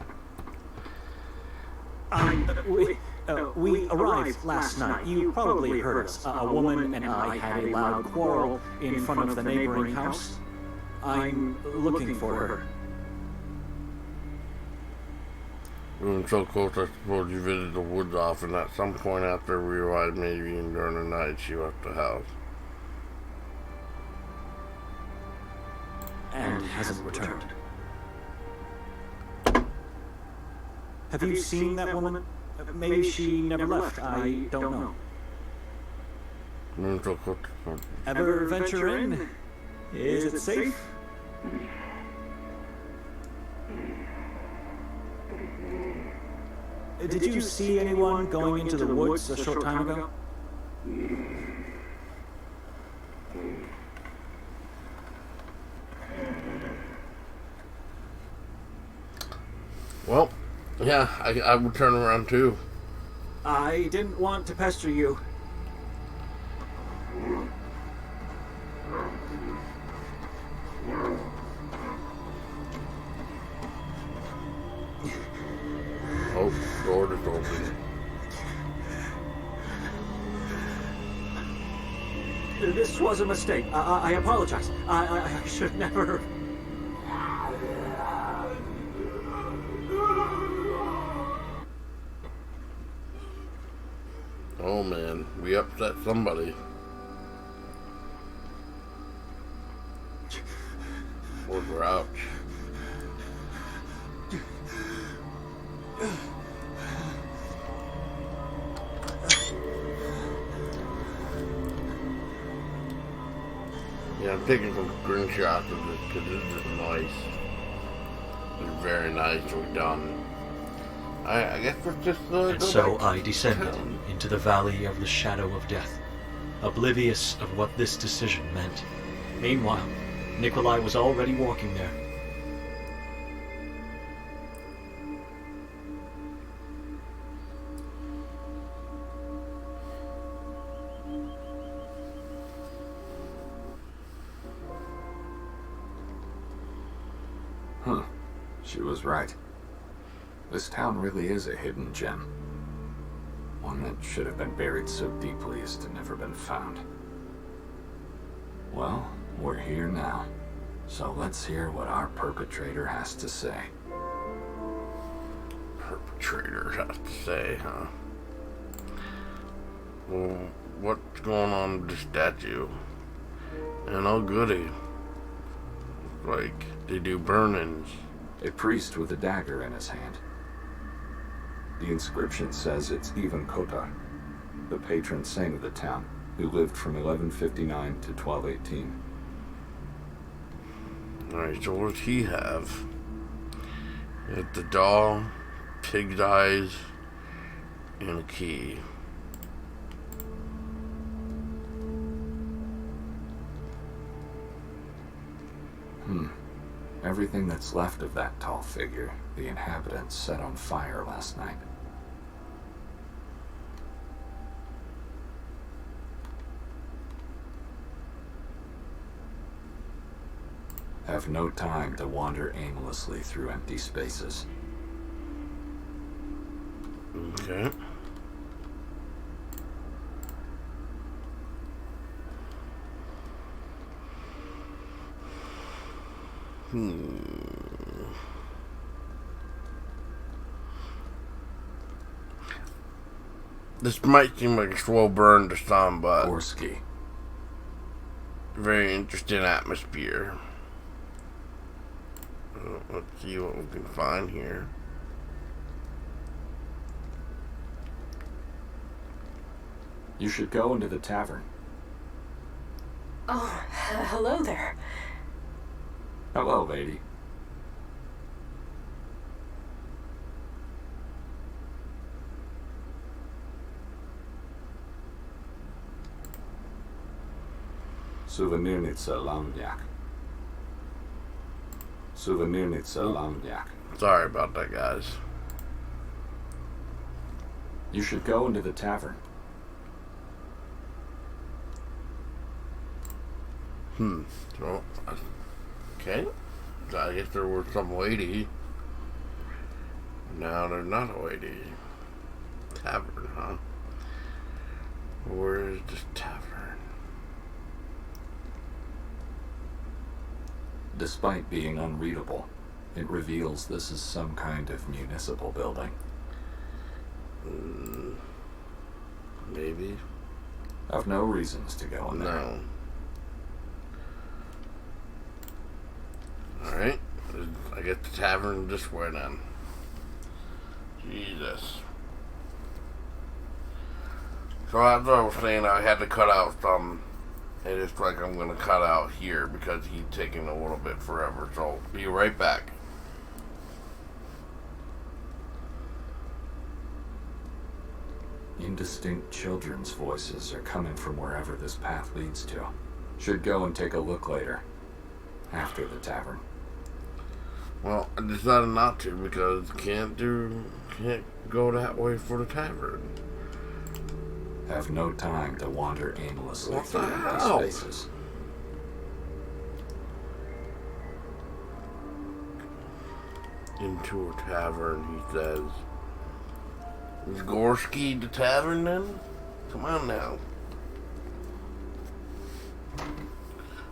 We arrived last night. You probably heard us. A woman and I had a loud quarrel in front of the neighboring house. I'm looking for her. We were so close, I suppose you visited the woods off, and at some point after we arrived, maybe even during the night, she left the house. And hasn't returned. Have you seen that woman? Maybe she never left. I don't know. We were so close. Ever venture in? Is it safe? Did you see anyone going into the woods a short time ago? Well, yeah, I would turn around too. I didn't want to pester you. Oh, door is open. This was a mistake. I apologize. I should never... Oh man, we upset somebody. Poor Grouch. Yeah, I'm taking some screenshots of this because this is nice. It's very nicely done. I guess we're just And so I descended into the valley of the shadow of death, oblivious of what this decision meant. Meanwhile, Nikolai was already walking there. She was right. This town really is a hidden gem. One that should have been buried so deeply as to never been found. Well, we're here now. So let's hear what our perpetrator has to say. Perpetrator has to say, huh? Well, what's going on with the statue? And oh goody. Like, they do burnings. A priest with a dagger in his hand. The inscription says it's Ivan Kotar, the patron saint of the town, who lived from 1159 to 1218. Alright, so what does he have? It's the doll, pig's eyes, and a key. Everything that's left of that tall figure, the inhabitants set on fire last night. Have no time to wander aimlessly through empty spaces. Okay. This might seem like a slow burn to some, but Gorski. very interesting atmosphere. Let's see what we can find here. You should go into the tavern. Oh, hello there. Hello, lady. Souvenirnitsa Lamnyak. Souvenirnitsa Lamnyak. Sorry about that, guys. You should go into the tavern. So, okay. So I guess there was some lady. Now there's not a lady. Tavern, huh? Where is this tavern? Despite being unreadable, it reveals this is some kind of municipal building. Maybe. I've no reasons to go in there. No. Alright. I guess the tavern this way then. Jesus. So as I was saying, I had to cut out some. And it's like I'm going to cut out here because he's taking a little bit forever. So be right back. Indistinct children's voices are coming from wherever this path leads to. Should go and take a look later. After the tavern. Well, I decided not to because can't go that way for the tavern. Have no time to wander aimlessly What through the empty hell? spaces. Into a tavern, he says. Is Gorski the tavern then? Come on now.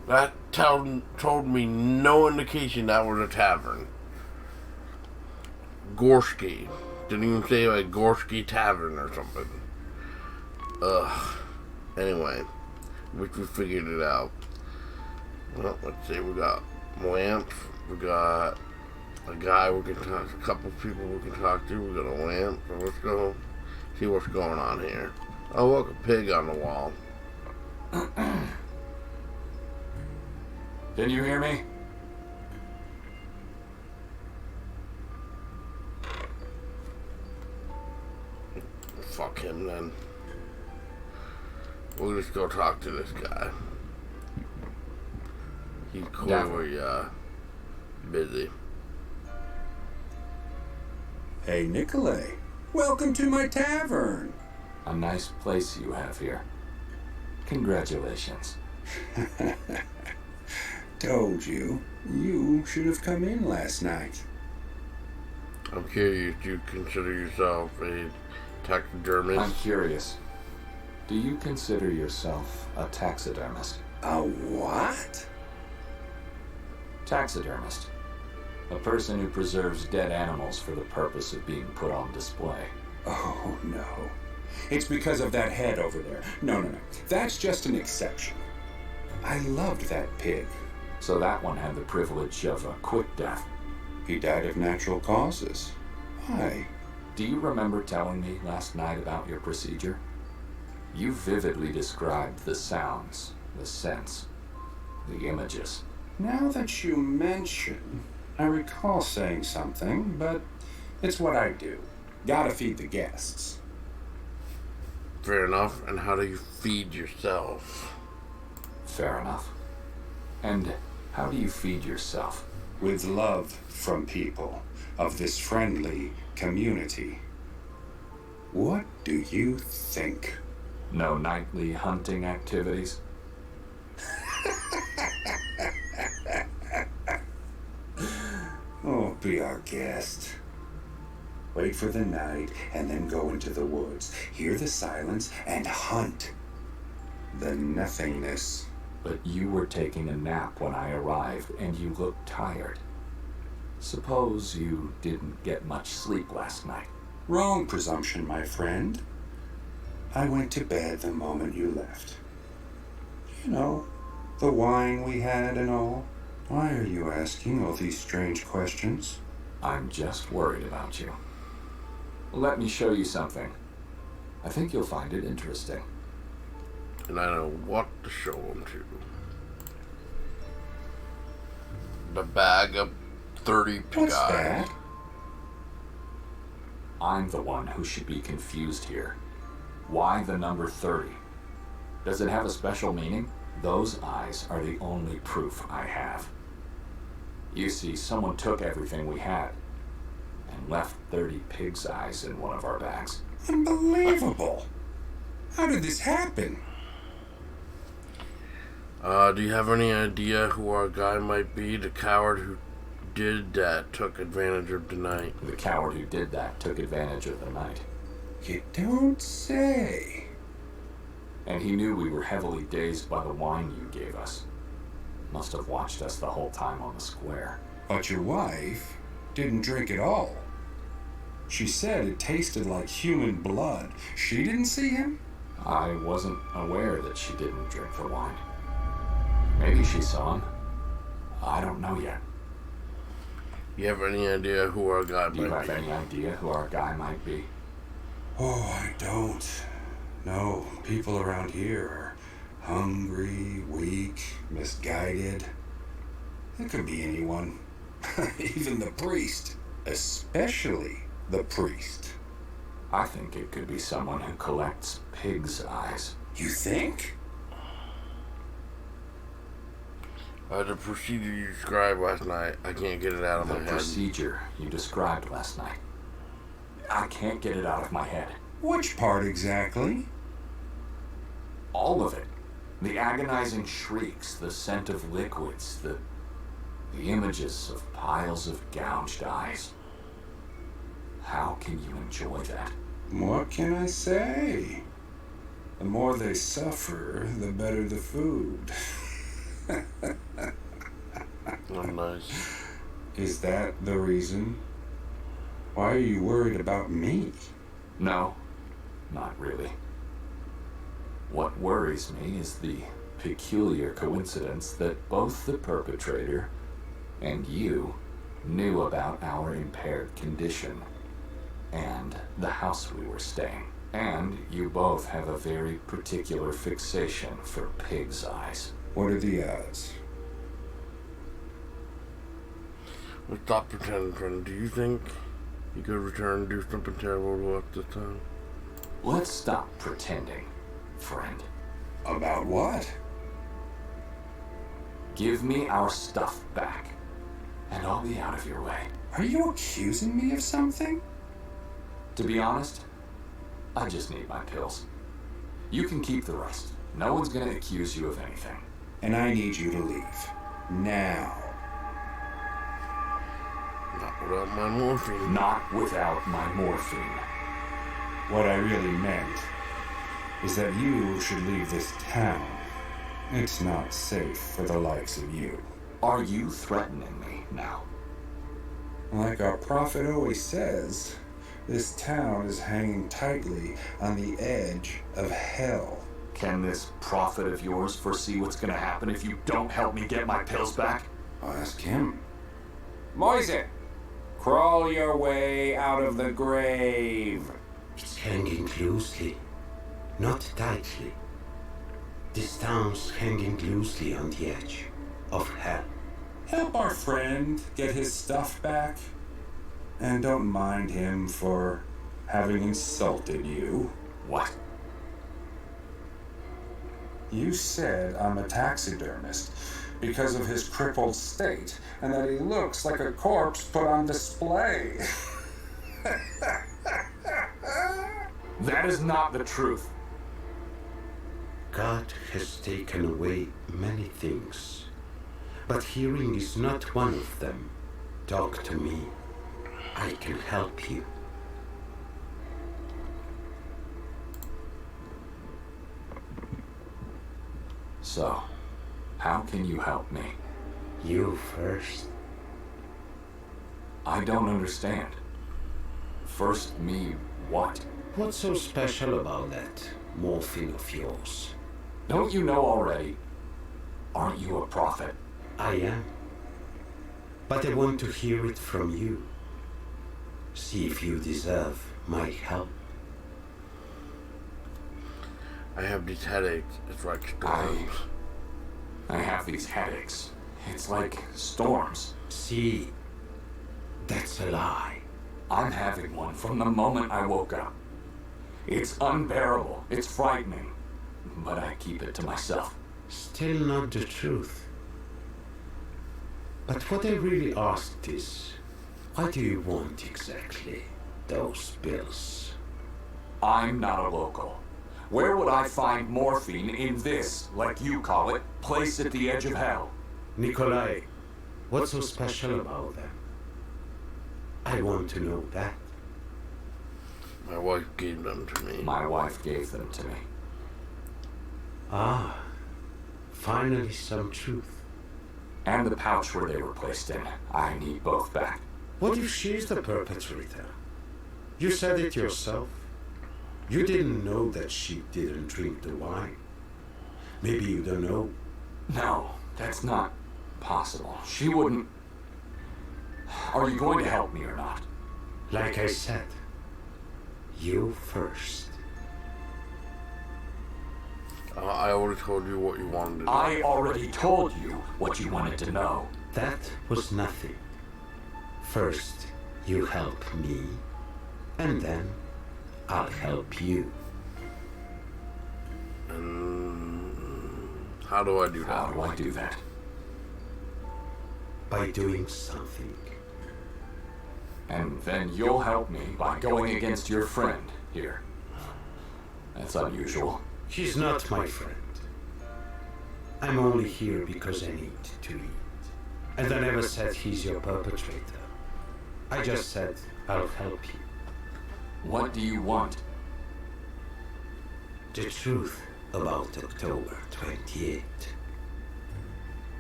That told me no indication that was a tavern. Gorski. Didn't even say like Gorski Tavern or something. Ugh. Anyway, which we figured it out. Well, let's see. We got lamps. We got a guy we can talk. A couple people we can talk to. We got a lamp. So let's go see what's going on here. Oh, look, a pig on the wall. Can you hear me? Fuck him then. We'll just go talk to this guy. He's clearly busy. Hey, Nikolay. Welcome to my tavern. A nice place you have here. Congratulations. Told you. You should have come in last night. I'm curious, do you consider yourself a taxidermist? I'm curious. Do you consider yourself a taxidermist? A what? Taxidermist. A person who preserves dead animals for the purpose of being put on display. Oh, no. It's because of that head over there. No. That's just an exception. I loved that pig. So that one had the privilege of a quick death. He died of natural causes. Why? Do you remember telling me last night about your procedure? You vividly described the sounds, the scents, the images. Now that you mention, I recall saying something, but it's what I do. Gotta feed the guests. Fair enough. And how do you feed yourself? Fair enough. And how do you feed yourself? With love from people of this friendly community. What do you think? No nightly hunting activities? Oh, be our guest. Wait for the night and then go into the woods. Hear the silence and hunt the nothingness. But you were taking a nap when I arrived, and you looked tired. Suppose you didn't get much sleep last night. Wrong presumption, my friend. I went to bed the moment you left. You know, the wine we had and all. Why are you asking all these strange questions? I'm just worried about you. Let me show you something. I think you'll find it interesting. And I know what to show them to. The bag of 30 pig What's eyes. that? I'm the one who should be confused here. Why the number 30? Does it have a special meaning? Those eyes are the only proof I have. You see, someone took everything we had and left 30 pig's eyes in one of our bags. Unbelievable. How did this happen? Do you have any idea who our guy might be? The coward who did that took advantage of the night. The coward who did that took advantage of the night. You don't say. And he knew we were heavily dazed by the wine you gave us. Must have watched us the whole time on the square. But your wife didn't drink at all. She said it tasted like human blood. She didn't see him? I wasn't aware that she didn't drink the wine. Maybe she saw him. I don't know yet. You have any idea who our guy Do you might have be? any idea who our guy might be? Oh, I don't. No, people around here are hungry, weak, misguided. It could be anyone. Even the priest. Especially the priest. I think it could be someone who collects pig's eyes. You think? The procedure you described last night, I can't get it out of The my head. procedure you described last night. I can't get it out of my head. Which part exactly? All of it. The agonizing shrieks, the scent of liquids, the images of piles of gouged eyes. How can you enjoy that? What can I say? The more they suffer, the better the food. Oh, nice. Is that the reason? Why are you worried about me? No, not really. What worries me is the peculiar coincidence that both the perpetrator and you knew about our impaired condition and the house we were staying. And you both have a very particular fixation for pig's eyes. What are the odds? Let's stop pretending, friend. Do you think you could return and do something terrible to us this time? Let's stop pretending, friend. About what? Give me our stuff back, and I'll be out of your way. Are you accusing me of something? To be honest, I just need my pills. You can keep the rest. No one's gonna accuse you of anything. And I need you to leave. Now. No. without my morphine. Not without my morphine. What I really meant is that you should leave this town. It's not safe for the likes of you. Are you threatening me now? Like our prophet always says, this town is hanging tightly on the edge of hell. Can this prophet of yours foresee what's gonna happen if you don't help me get my pills back? I'll ask him. Moise, crawl your way out of the grave. It's hanging loosely, not tightly. This town's hanging loosely on the edge of hell. Help our friend get his stuff back. And don't mind him for having insulted you. What? You said I'm a taxidermist because of his crippled state, and that he looks like a corpse put on display. That is not the truth. God has taken away many things, but hearing is not one of them. Talk to me. I can help you. So, how can you help me? You first. I don't understand. First me, what? What's so special about that morphine of yours? Don't you know already? Aren't you a prophet? I am. But I want to hear it from you. See if you deserve my help. I have these headaches. It's like storms. I have these headaches. It's like storms. See, that's a lie. I'm having one from the moment I woke up. It's unbearable. It's frightening. But I keep it to myself. Still not the truth. But what I really asked is, why do you want exactly those pills? I'm not a local. Where would I find morphine in this, like you call it, place at the edge of hell? Nikolai, what's so special about them? I want to know that. My wife gave them to me. My wife gave them to me. Ah, finally some truth. And the pouch where they were placed in. I need both back. What if she's the perpetrator? You said it yourself. You didn't know that she didn't drink the wine. Maybe you don't know. No, that's not possible. She wouldn't... Are you going to help me or not? Like I said, you first. I already told you what you wanted to know. I already told you what you wanted to know. That was nothing. First, you help me, and then I'll help you. How do I do that? How do I do that? By doing something. And then you'll help me by going against your friend here. That's unusual. He's not my friend. I'm only here because I need to eat. And I never said he's your perpetrator. I just said I'll help you. What do you want? The truth about October 28th.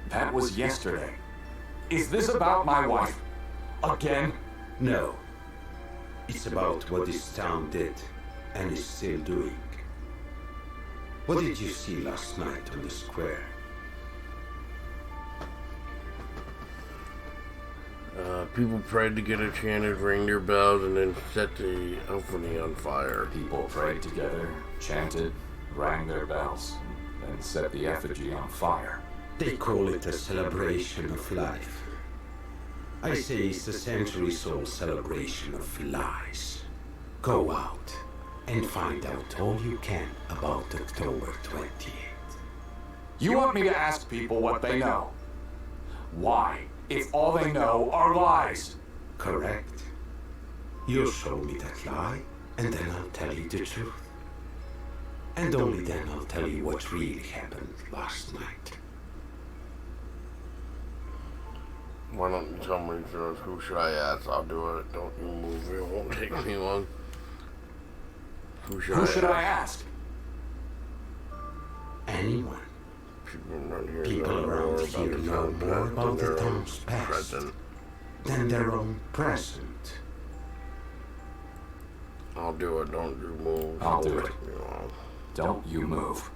That was yesterday. Is this about my wife? Again? No. It's about what this town did and is still doing. What did you see last night on the square? People prayed together, chanted, rang their bells, and then set the opening on fire. People prayed together, chanted, rang their bells, and set the effigy on fire. They call it a celebration of life. I say it's a centuries-old celebration of lies. Go out and find out all you can about October 28th. You want me to ask people what they know? Why, if all they know are lies? Correct. You'll show me that lie, and then I'll tell you the truth. And only then I'll tell you what really happened last night. Why don't you tell me first? Who should I ask? I'll do it. Don't you move. It won't take me long. Who should I ask? Anyone. People around here know more about the town's past present. than their own present. I'll do it. Don't you move. I'll do Won't it. take me long. Don't you move.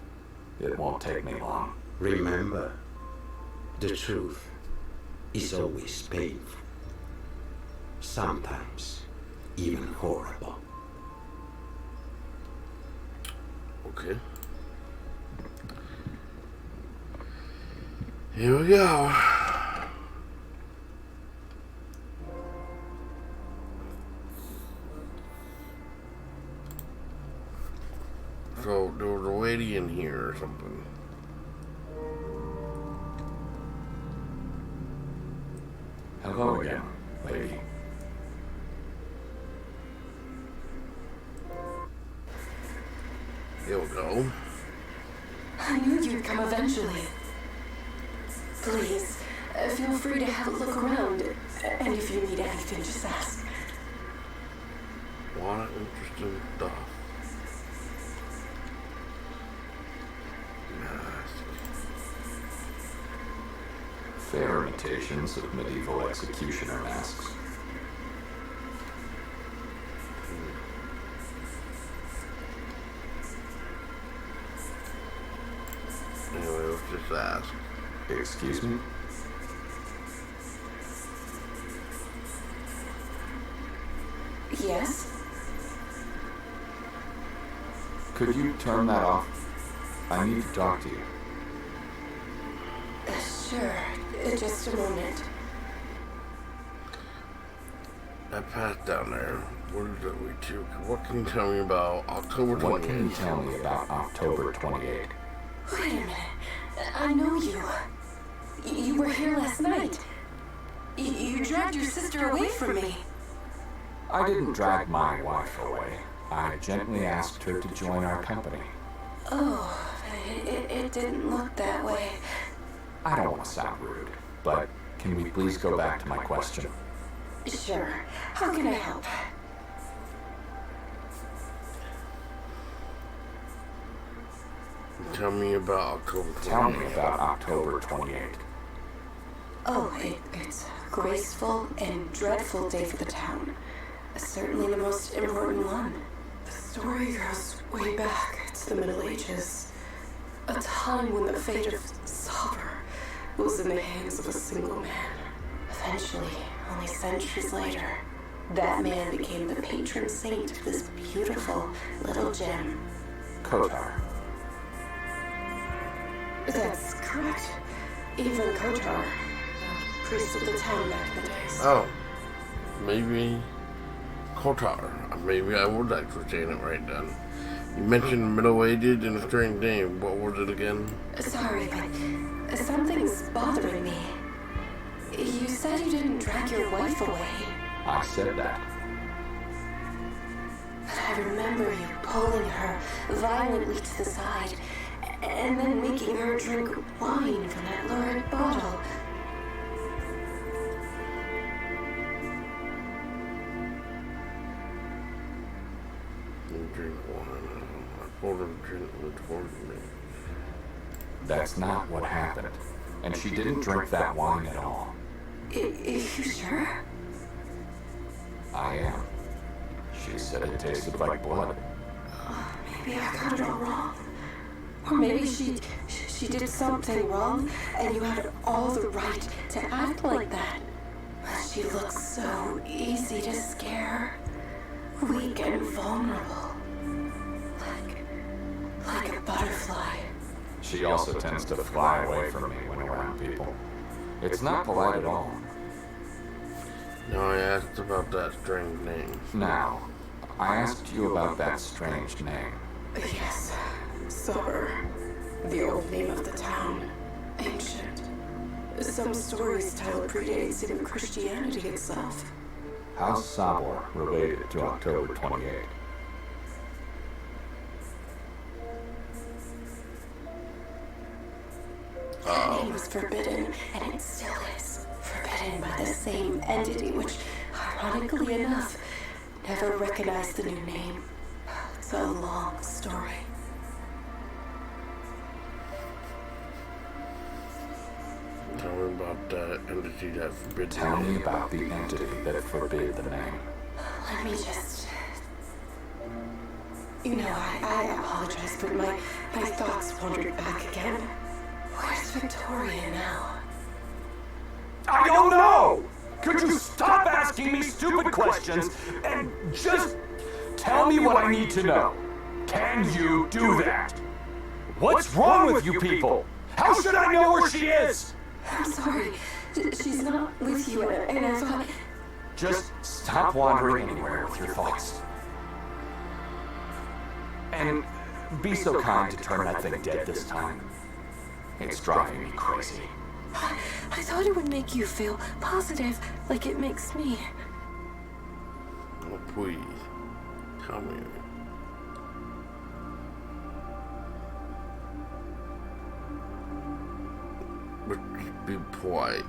It won't take me long. Remember, the truth is always painful. Sometimes even horrible. Okay. Here we go. So there was a lady in here or something. Hello again, lady. Here we go. I knew you'd come eventually. Please, feel free to have a look around. And if you need anything, just ask. A lot of interesting stuff. Fair imitations of medieval executioner masks. Anyway, let's just ask. Excuse me? Yes? Could you turn that off? I need to talk to you. Sure. Just a moment. That path down there. What is it we took? What can you tell me about October 28th? What can you tell me about October 28th? Wait a minute. I know you. You were here last night. You dragged your sister away from me. I didn't drag my wife away. I gently asked her to join our company. Oh, it didn't look that way. I don't want to sound rude, but can we please go back to my question? Sure. How can I help? Tell me about October 28th. Tell me about October 28th. Oh, it's a graceful and dreadful day for the town. Certainly the most important one. The story goes way back to the Middle Ages. A time when the fate of Sauber was in the hands of a single man. Eventually, only centuries later, that man became the patron saint of this beautiful little gem. Kotar. That's correct. Even Kotar, priest of the town back in the days. Oh, maybe Kotar. Maybe I was actually saying it right then. You mentioned middle-aged and a strange name. What was it again? Sorry, but something's bothering me. You said you didn't drag your wife away. I said that. But I remember you pulling her violently to the side and then making her drink wine from that lurid bottle. You drink wine. I pulled her gently towards me. That's not what happened. And she didn't drink that wine at all. Is you sure? I am. She said it tasted like blood. Maybe I got it all wrong. Or maybe she did something wrong, and you had all the right to act like that. But she looks so easy to scare. Weak and vulnerable. Like a butterfly. She also tends to fly away from me when around people. It's not polite at all. Now I asked about that strange name. Now, I asked you about that strange name. Yes, Sauber. The old name of the town. Ancient. Some stories tell it predates even Christianity itself. How's Sabor related to October 28th? That name was forbidden, and it still is forbidden. in by the same entity, which, ironically enough, never recognized the new name. It's a long story. Tell me about that entity that forbid the Tell me name. about the entity that forbid the name. Let me just... You know, I apologize, but my thoughts wandered back again. Where's Victoria now? I don't know! Could you stop asking me stupid questions and just tell me what I need to know? Can you do that? What's wrong with you people? How should I know where she is? I'm sorry. She's not with you, and I thought... Just stop wandering anywhere with your thoughts. And be so kind to turn that thing dead this time. It's driving me crazy. I thought it would make you feel positive, like it makes me. Oh, please. Tell me. But just be polite.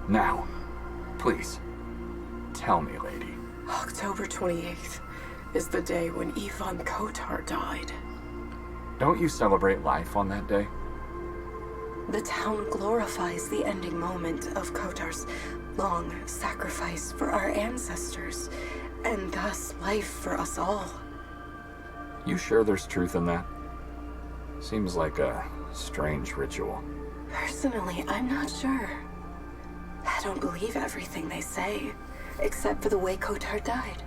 Now, please, tell me, lady. October 28th is the day when Ivan Kotar died. Don't you celebrate life on that day? The town glorifies the ending moment of Kotar's long sacrifice for our ancestors, and thus life for us all. You sure there's truth in that? Seems like a strange ritual. Personally, I'm not sure. I don't believe everything they say, except for the way Kotar died.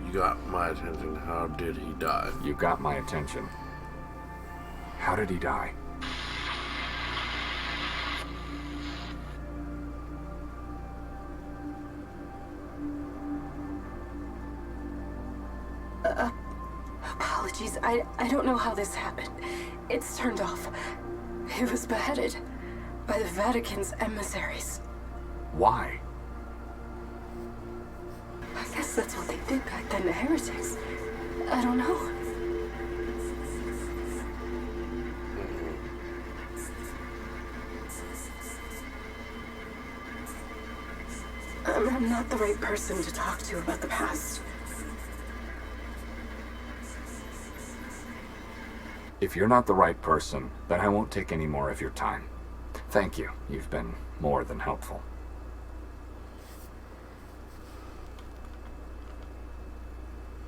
You got my attention. How did he die? You got my attention. How did he die? Apologies, I don't know how this happened. It's turned off. He was beheaded by the Vatican's emissaries. Why? I guess that's what they did back then to heretics. I don't know. I'm not the right person to talk to about the past. If you're not the right person, then I won't take any more of your time. Thank you. You've been more than helpful.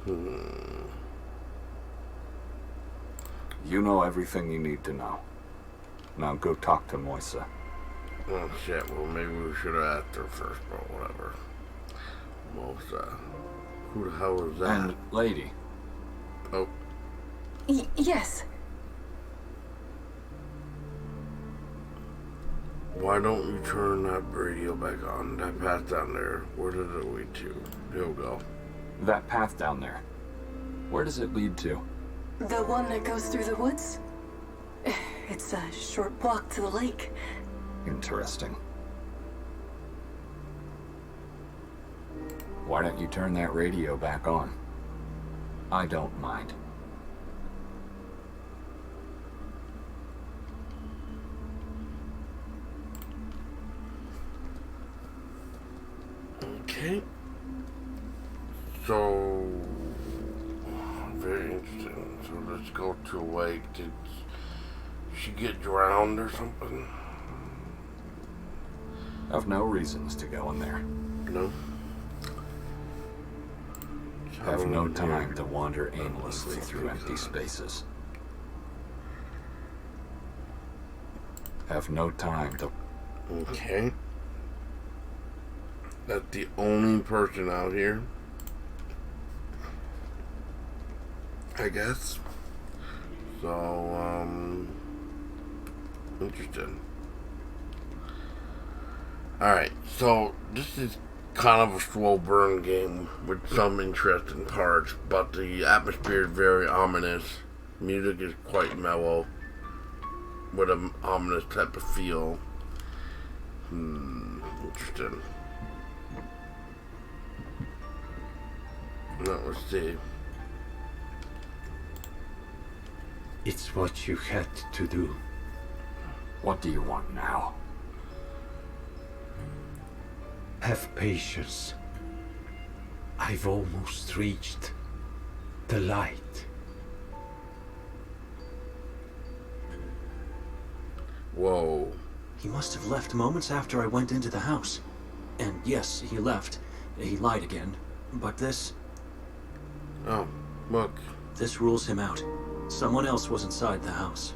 You know everything you need to know. Now go talk to Moisa. Oh shit, well maybe we should have asked her first, but whatever. Moisa. Who the hell is that? And lady. Oh. Yes. Why don't you turn that radio back on? That path down there, where does it lead to? He'll go. That path down there. Where does it lead to? The one that goes through the woods? It's a short walk to the lake. Interesting. Why don't you turn that radio back on? I don't mind. Okay. So, very interesting. So let's go to a lake. Did she get drowned or something? I've no reasons to go in there. No. Have no time to wander aimlessly through empty spaces. Have no time to... Okay. That's the only person out here, I guess. So, interesting. Alright, so this is kind of a slow burn game with some interesting parts, but the atmosphere is very ominous. Music is quite mellow with an ominous type of feel. Interesting. Now, let's see. It's what you had to do. What do you want now? Have patience. I've almost reached the light. Whoa. He must have left moments after I went into the house. And yes, he left. He lied again. But this... Oh, look. This rules him out. Someone else was inside the house.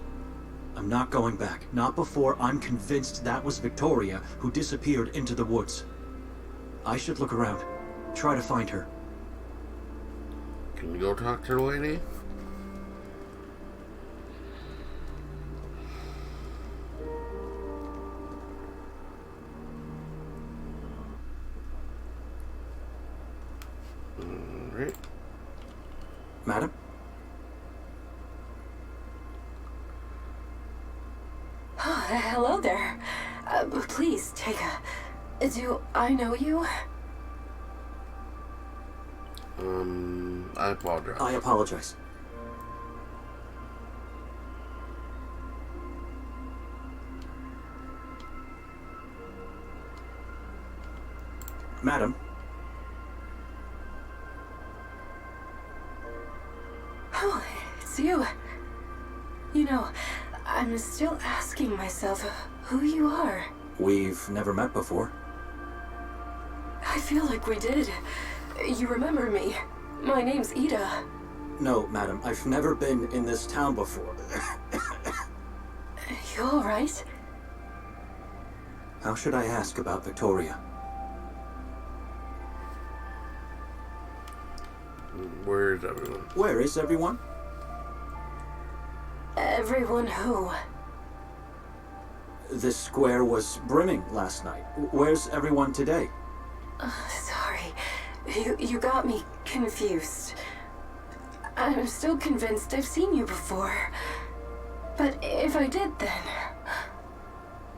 I'm not going back. Not before I'm convinced that was Victoria who disappeared into the woods. I should look around. Try to find her. Can you go talk to the lady? Alright. Madam? Oh, hello there. Please, take a... Do I know you? I apologize. I apologize. Madam? Oh, it's you. You know, I'm still asking myself who you are. We've never met before. I feel like we did. You remember me. My name's Ida. No, madam, I've never been in this town before. You alright? How should I ask about Victoria? Where is everyone? Where is everyone? Everyone who? This square was brimming last night. Where's everyone today? Sorry. You got me confused. I'm still convinced I've seen you before. But if I did, then...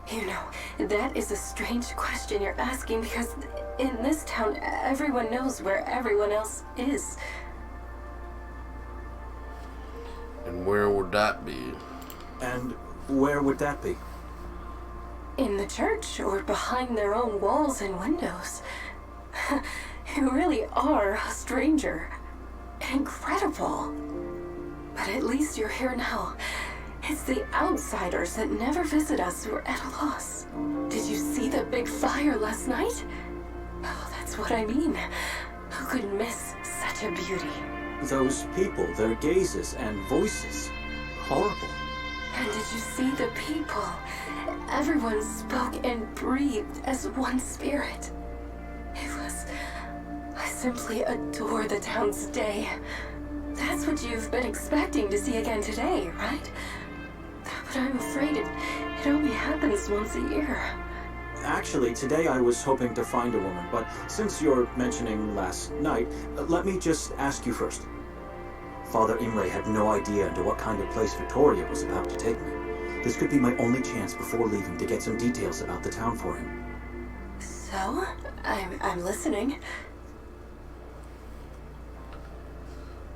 You know, that is a strange question you're asking because in this town, everyone knows where everyone else is. And where would that be? And where would that be? In the church or behind their own walls and windows. You really are a stranger. Incredible. But at least you're here now. It's the outsiders that never visit us who are at a loss. Did you see the big fire last night? Oh, that's what I mean. Who could miss such a beauty? Those people, their gazes and voices. Horrible. And did you see the people? Everyone spoke and breathed as one spirit. I simply adore the town's day. That's what you've been expecting to see again today, right? But I'm afraid it only happens once a year. Actually, today I was hoping to find a woman, but since you're mentioning last night, let me just ask you first. Father Imre had no idea into what kind of place Victoria was about to take me. This could be my only chance before leaving to get some details about the town for him. So, I'm listening.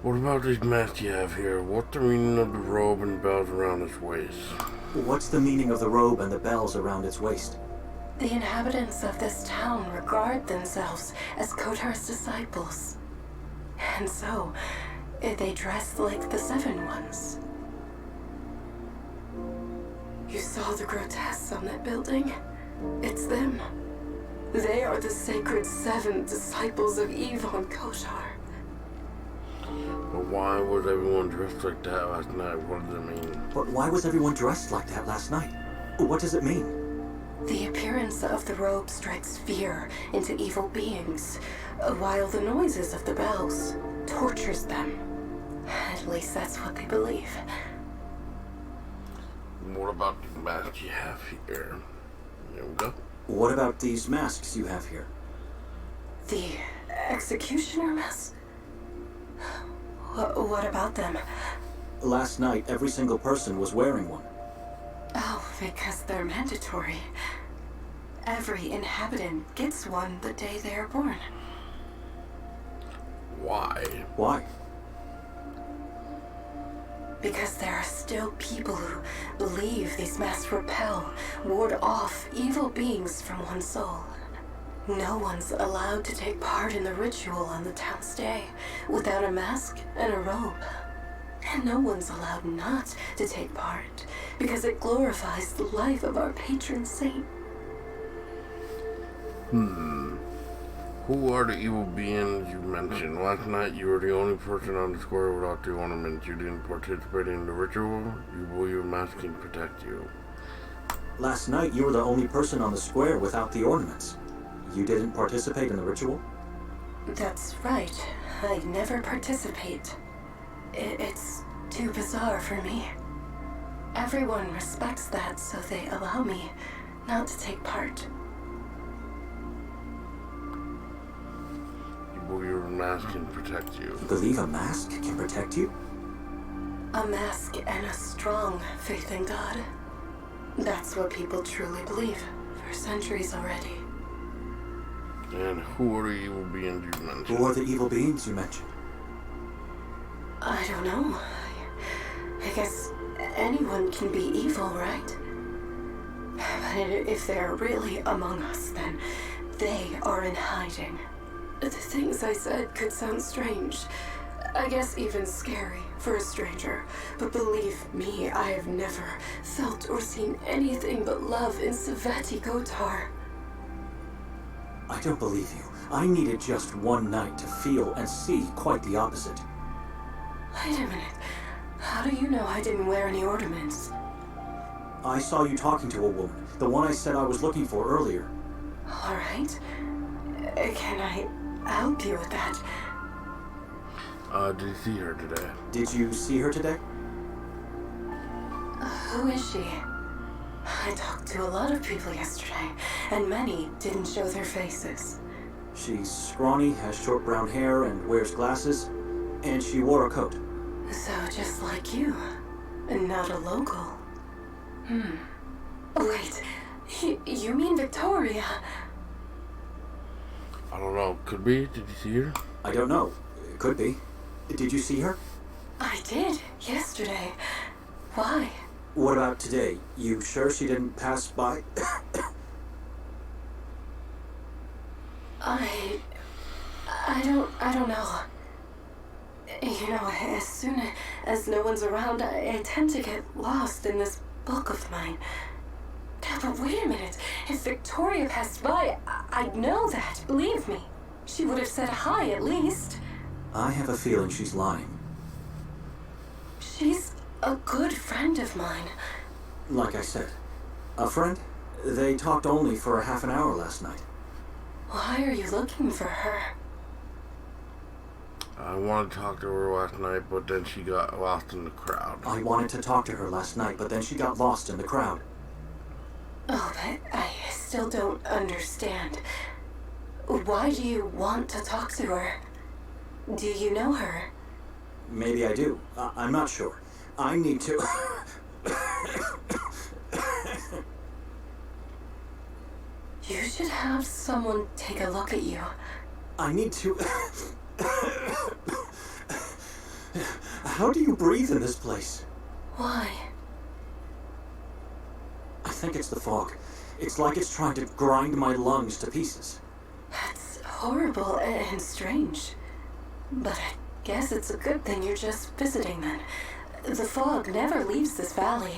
What about these masks you have here? What's the meaning of the robe and bells around its waist? What's the meaning of the robe and the bells around its waist? The inhabitants of this town regard themselves as Kotar's disciples. And so, they dress like the Seven Ones. You saw the grotesques on that building? It's them. They are the sacred seven disciples of Yvonne Kotar. But why was everyone dressed like that last night? What does it mean? But why was everyone dressed like that last night? What does it mean? The appearance of the robe strikes fear into evil beings, while the noises of the bells tortures them. At least that's what they believe. What about the masks you have here? There we go. What about these masks you have here? The executioner mask? What about them? Last night, every single person was wearing one. Oh, because they're mandatory. Every inhabitant gets one the day they are born. Why? Why? Because there are still people who believe these masks repel, ward off evil beings from one's soul. No one's allowed to take part in the ritual on the town's day without a mask and a robe. And no one's allowed not to take part because it glorifies the life of our patron saint. Who are the evil beings you mentioned? Last night you were the only person on the square without the ornaments. You didn't participate in the ritual. You believe your mask can protect you. Last night, you were the only person on the square without the ornaments. You didn't participate in the ritual? That's right. I never participate. It's too bizarre for me. Everyone respects that, so they allow me not to take part. You believe your mask can protect you. You believe a mask can protect you? A mask and a strong faith in God. That's what people truly believe for centuries already. And who are the evil beings you mentioned? Who are the evil beings you mentioned? I don't know. I guess anyone can be evil, right? But if they're really among us, then they are in hiding. The things I said could sound strange. I guess even scary for a stranger. But believe me, I have never felt or seen anything but love in Sveti Kotar. I don't believe you. I needed just one night to feel and see quite the opposite. Wait a minute. How do you know I didn't wear any ornaments? I saw you talking to a woman, the one I said I was looking for earlier. All right. Can I help you with that? Did you see her today? Did you see her today? Who is she? I talked to a lot of people yesterday, and many didn't show their faces. She's scrawny, has short brown hair, and wears glasses, and she wore a coat. So just like you, and not a local. Wait, you mean Victoria? I don't know. Could be. Did you see her? I don't know. Could be. Did you see her? I did, yesterday. Why? What about today? You sure she didn't pass by? I don't know. You know, as soon as no one's around, I tend to get lost in this book of mine. But wait a minute. If Victoria passed by, I'd know that. Believe me. She would have said hi at least. I have a feeling she's lying. She's a good friend of mine. Like I said, a friend? They talked only for a half an hour last night. Why are you looking for her? I wanted to talk to her last night, but then she got lost in the crowd. I wanted to talk to her last night, but then she got lost in the crowd. Oh, but I still don't understand. Why do you want to talk to her? Do you know her? Maybe I do. I'm not sure. I need to... You should have someone take a look at you. I need to... How do you breathe in this place? Why? I think it's the fog. It's like it's trying to grind my lungs to pieces. That's horrible and strange. But I guess it's a good thing you're just visiting then. The fog never leaves this valley.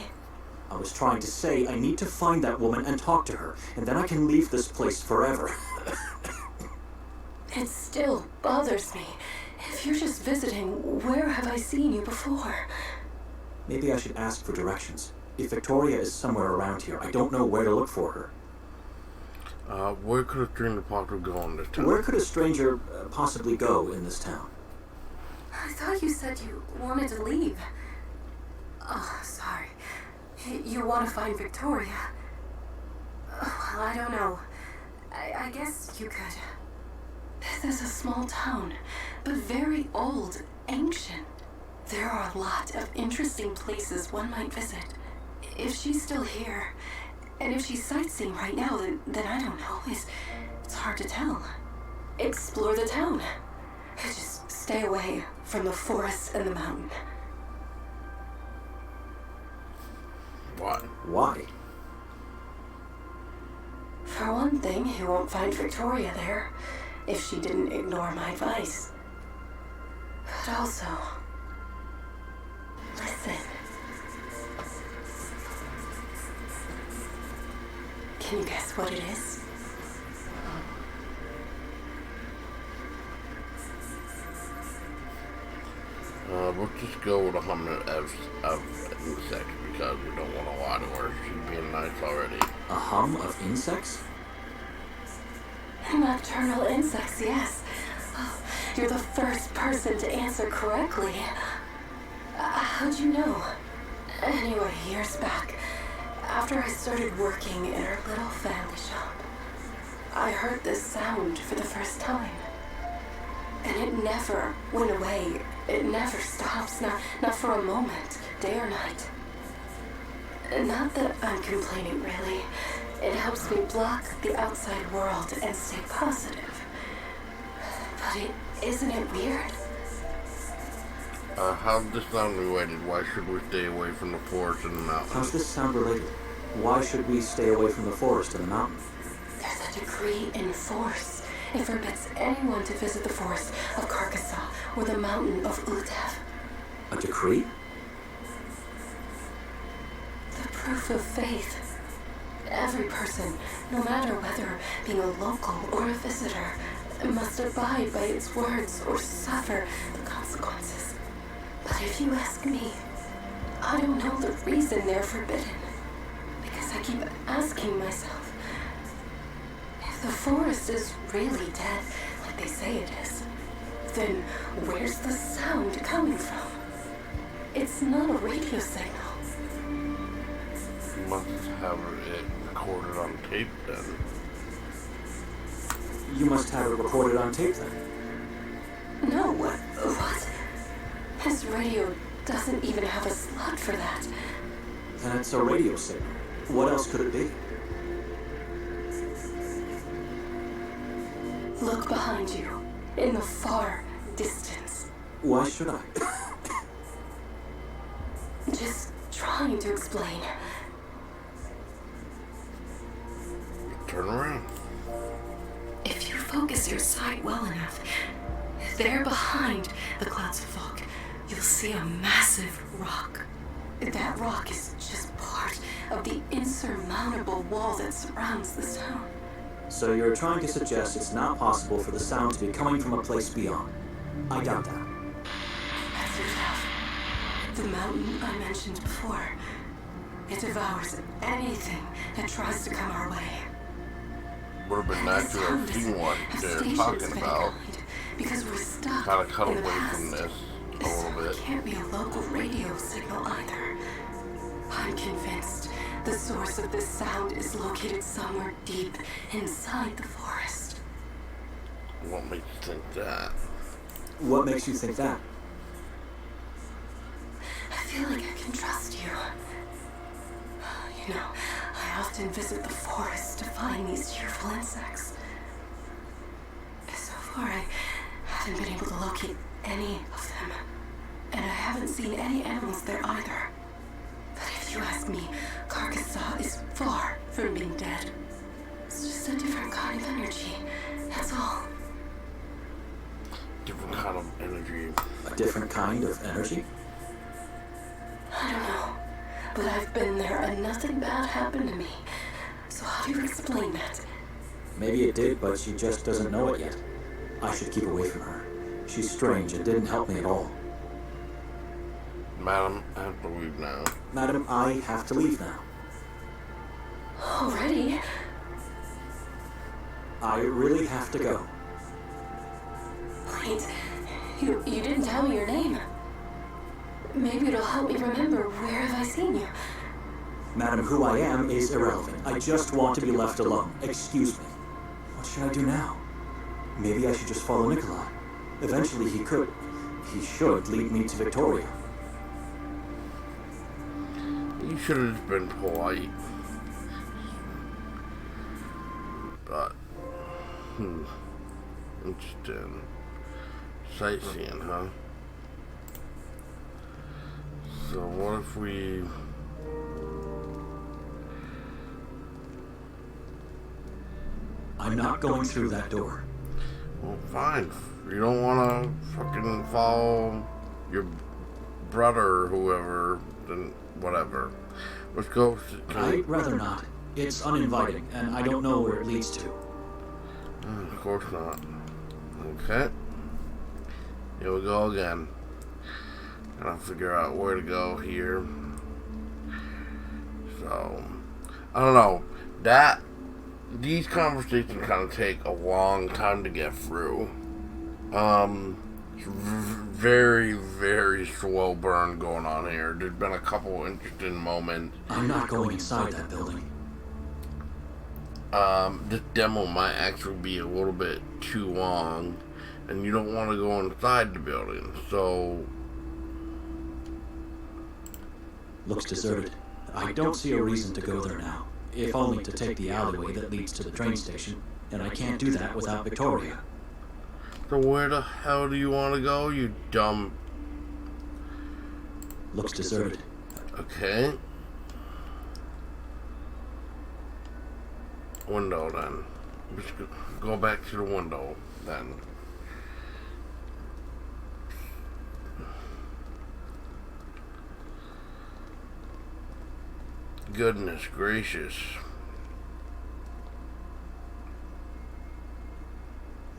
I was trying to say I need to find that woman and talk to her, and then I can leave this place forever. It still bothers me. If you're just visiting, where have I seen you before? Maybe I should ask for directions. If Victoria is somewhere around here, I don't know where to look for her. Where could a stranger possibly go in this town? Where could a stranger possibly go in this town? I thought you said you wanted to leave. Oh, sorry. You want to find Victoria? Well, I don't know. I guess you could. This is a small town, but very old, ancient. There are a lot of interesting places one might visit. If she's still here, and if she's sightseeing right now, then I don't know. It's hard to tell. Explore the town. Just stay away from the forest and the mountain. Why? Why? For one thing, he won't find Victoria there if she didn't ignore my advice. But also, listen. Can you guess what it is? We'll just go with a hum of insects because we don't want to lie to her. She's being nice already. A hum of insects? Nocturnal insects, yes. Oh, you're the first person to answer correctly. How'd you know? Anyway, years back, after I started working in our little family shop, I heard this sound for the first time. And it never went away. It never stops, not for a moment, day or night. Not that I'm complaining, really. It helps me block the outside world and stay positive. But isn't it weird? How's this sound related? Why should we stay away from the forest and the mountains? How's this sound related? Why should we stay away from the forest and the mountain? There's a decree in force. It forbids anyone to visit the forest of Carcassonne or the mountain of Utev. A decree? The proof of faith. Every person, no matter whether being a local or a visitor, must abide by its words or suffer the consequences. But if you ask me, I don't know the reason they're forbidden. Because I keep asking myself, if the forest is really dead, like they say it is, then where's the sound coming from? It's not a radio signal. You must have it recorded on tape then. You must have it recorded on tape then. No, what? His radio doesn't even have a slot for that. Then it's a radio signal. What else could it be? Look behind you, in the far distance. Why should I? Just trying to explain. Turn around. If you focus your sight well enough, there behind the clouds of fog, you'll see a massive rock. That rock is just part of the insurmountable wall that surrounds this town. So you're trying to suggest it's not possible for the sound to be coming from a place beyond. I doubt that. That's yourself. The mountain I mentioned before. It devours anything that tries to come our way. Would have been nice to have seen what they're talking about. Because we're stuck Kind of cut in the away past. from this a So little it bit. can't be a local radio signal either. I'm convinced the source of this sound is located somewhere deep inside the forest. What makes you think that? What makes you think that? I feel like I can trust you. You know, I often visit the forest to find these cheerful insects. So far, I haven't been able to locate any of them. And I haven't seen any animals there either. But if you ask me, Carcassonne is far from being dead. It's just a different kind of energy, that's all. Different kind of energy. A different kind of energy? I don't know, but I've been there and nothing bad happened to me. So how do you explain that? Maybe it did, but she just doesn't know it yet. I should keep away from her. She's strange and didn't help me at all. Madam, I have to leave now. Madam, I have to leave now. Already? I really have to go. Wait, you didn't tell me your name. Maybe it'll help me remember where have I seen you. Madam, who I am is irrelevant. I just want to be left alone. Excuse me. What should I do now? Maybe I should just follow Nikolai. Eventually he should lead me to Victoria. You should have just been polite. But, interesting. Sightseeing, huh? So what if we I'm not going through that door. Well, fine. If you don't want to fucking follow your brother or whoever, then whatever. Let's go. I'd rather not. It's uninviting, and I don't know where it leads to. Of course not. Okay. Here we go again. Gotta figure out where to go here. So, I don't know. These conversations kind of take a long time to get through. It's very, very slow burn going on here. There's been a couple interesting moments. I'm not going inside that building. This demo might actually be a little bit too long, and you don't want to go inside the building, so... Looks deserted. I don't see a reason to go there now, if only to take the alleyway that leads to the train station, and I can't do that without Victoria. So where the hell do you want to go, you dumb... Looks deserted. Okay. Window, then. Just go back to the window, then. Goodness gracious.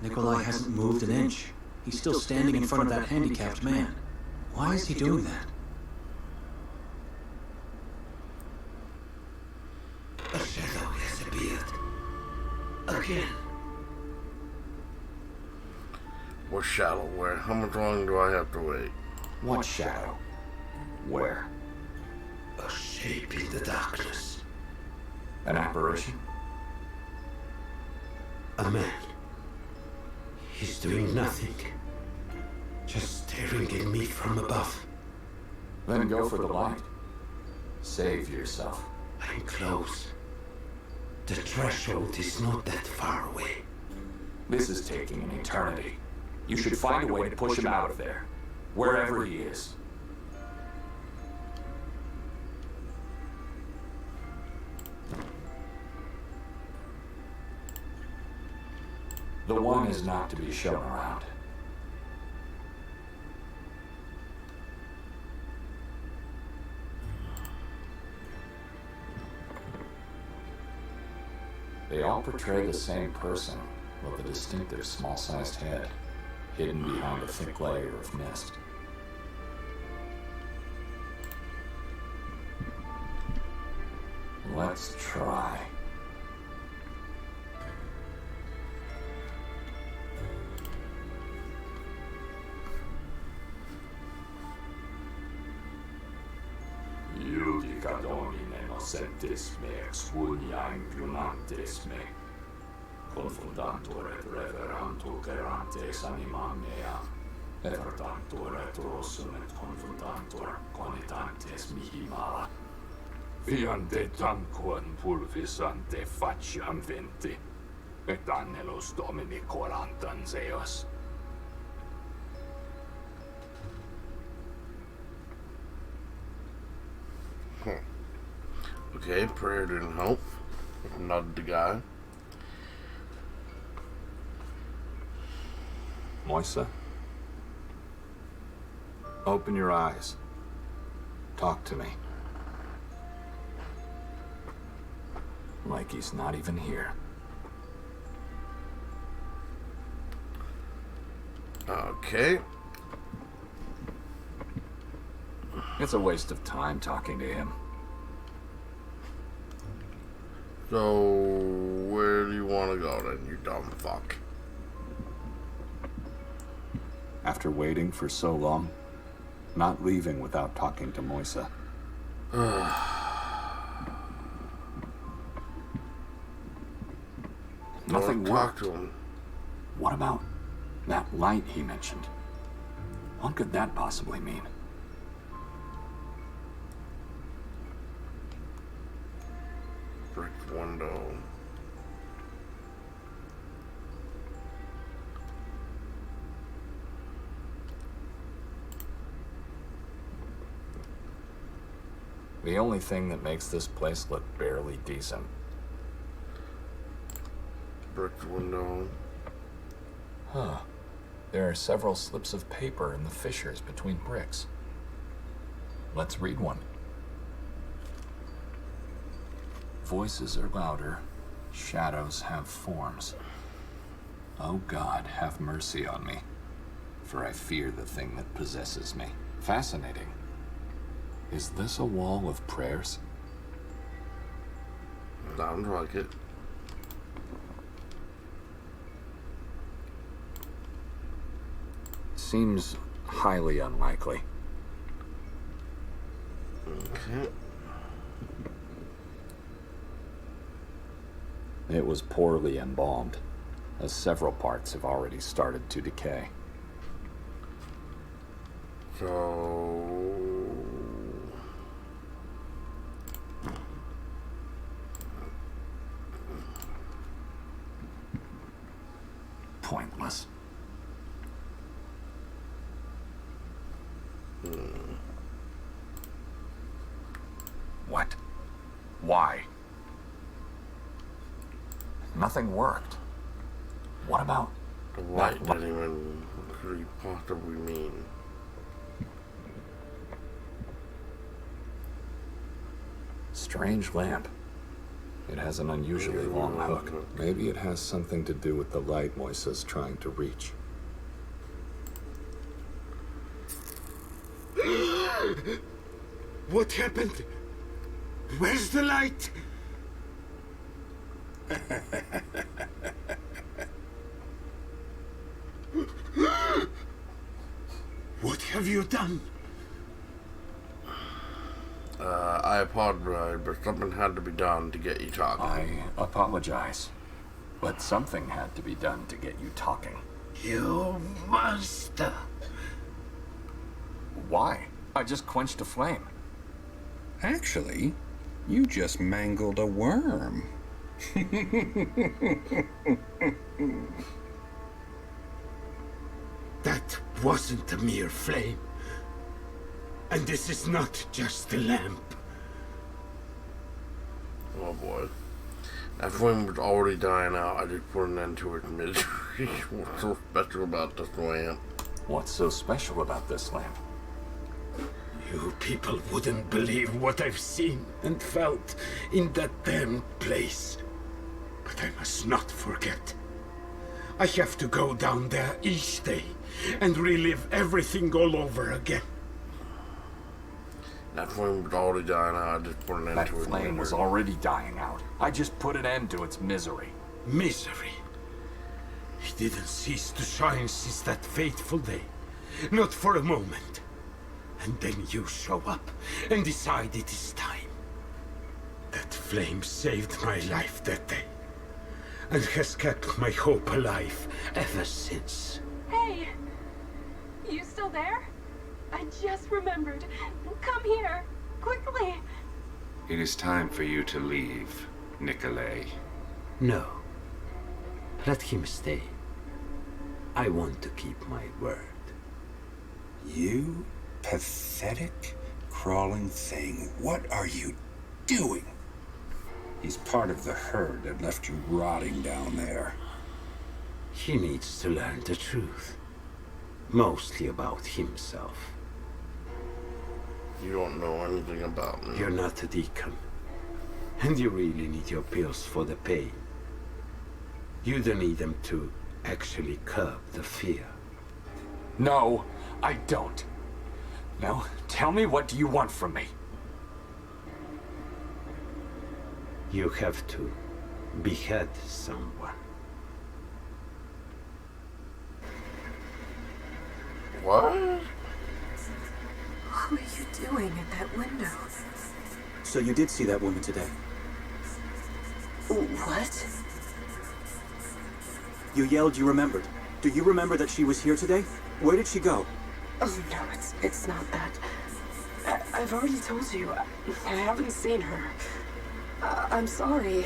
Nikolai hasn't moved an inch. He's still standing in front of that handicapped man. Why is he doing that? A shadow has appeared. Again. What shadow? Where? How much longer do I have to wait? What shadow? Where? A shape in the darkness. An apparition? A man. He's doing nothing. Just staring at me from above. Then go for the light. Save yourself. I'm close. The threshold is not that far away. This is taking an eternity. You should find a way to push him out of there. Wherever he is. The one is not to be shown around. They all portray the same person, with a distinctive small-sized head, hidden behind a thick layer of mist. Let's try. Iudica Domine nocentes me exunia impionantes me. Confundantur et reverantur gerantes anima mea. Evertantur et rossum et confundantur conitantes mihi mala. Fiante tanquam pulvis ante faciam venti. Et annelus Domini corantan zeos. Okay, prayer didn't help. Not the guy. Moisa, open your eyes. Talk to me. Like he's not even here. Okay. It's a waste of time talking to him. So, where do you want to go then, you dumb fuck? After waiting for so long, not leaving without talking to Moisa. Nothing Talk worked. to him. What about that light he mentioned? What could that possibly mean? Brick window. The only thing that makes this place look barely decent brick window. Huh. There are several slips of paper in the fissures between bricks. Let's read one. Voices are louder. Shadows have forms. Oh God, have mercy on me, for I fear the thing that possesses me. Fascinating. Is this a wall of prayers? Sounds like it. Seems highly unlikely. Okay. It was poorly embalmed, as several parts have already started to decay. So... Pointless. What? Why? Nothing worked. What about The light didn't even... What could he possibly mean? strange lamp? It has an unusually long hook. Maybe it has something to do with the light Moisa's trying to reach. What happened? Where's the light? What have you done? I apologize, but something had to be done to get you talking. I apologize, but something had to be done to get you talking. You monster! Why? I just quenched a flame. Actually, you just mangled a worm. That wasn't a mere flame. And this is not just a lamp. Oh boy. That flame was already dying out. I just put an end to its misery. What's so special about this lamp? What's so special about this lamp? You people wouldn't believe what I've seen and felt in that damned place. But I must not forget. I have to go down there each day and relive everything all over again. That flame was already dying out. I just put an end That to its flame was misery. already dying out. I just put an end to its misery. Misery. It didn't cease to shine since that fateful day. Not for a moment. And then you show up and decide it is time. That flame saved my life that day. And has kept my hope alive ever since. Hey! You still there? I just remembered. Come here, quickly. It is time for you to leave, Nikolai. No. Let him stay. I want to keep my word. You pathetic, crawling thing. What are you doing? He's part of the herd that left you rotting down there. He needs to learn the truth. Mostly about himself. You don't know anything about me. You're not a deacon. And you really need your pills for the pain. You don't need them to actually curb the fear. No, I don't. Now, tell me, what do you want from me? You have to behead someone. What? What are you doing at that window? So you did see that woman today? What? You yelled you remembered. Do you remember that she was here today? Where did she go? Oh no, it's not that. I've already told you. I haven't seen her. I'm sorry.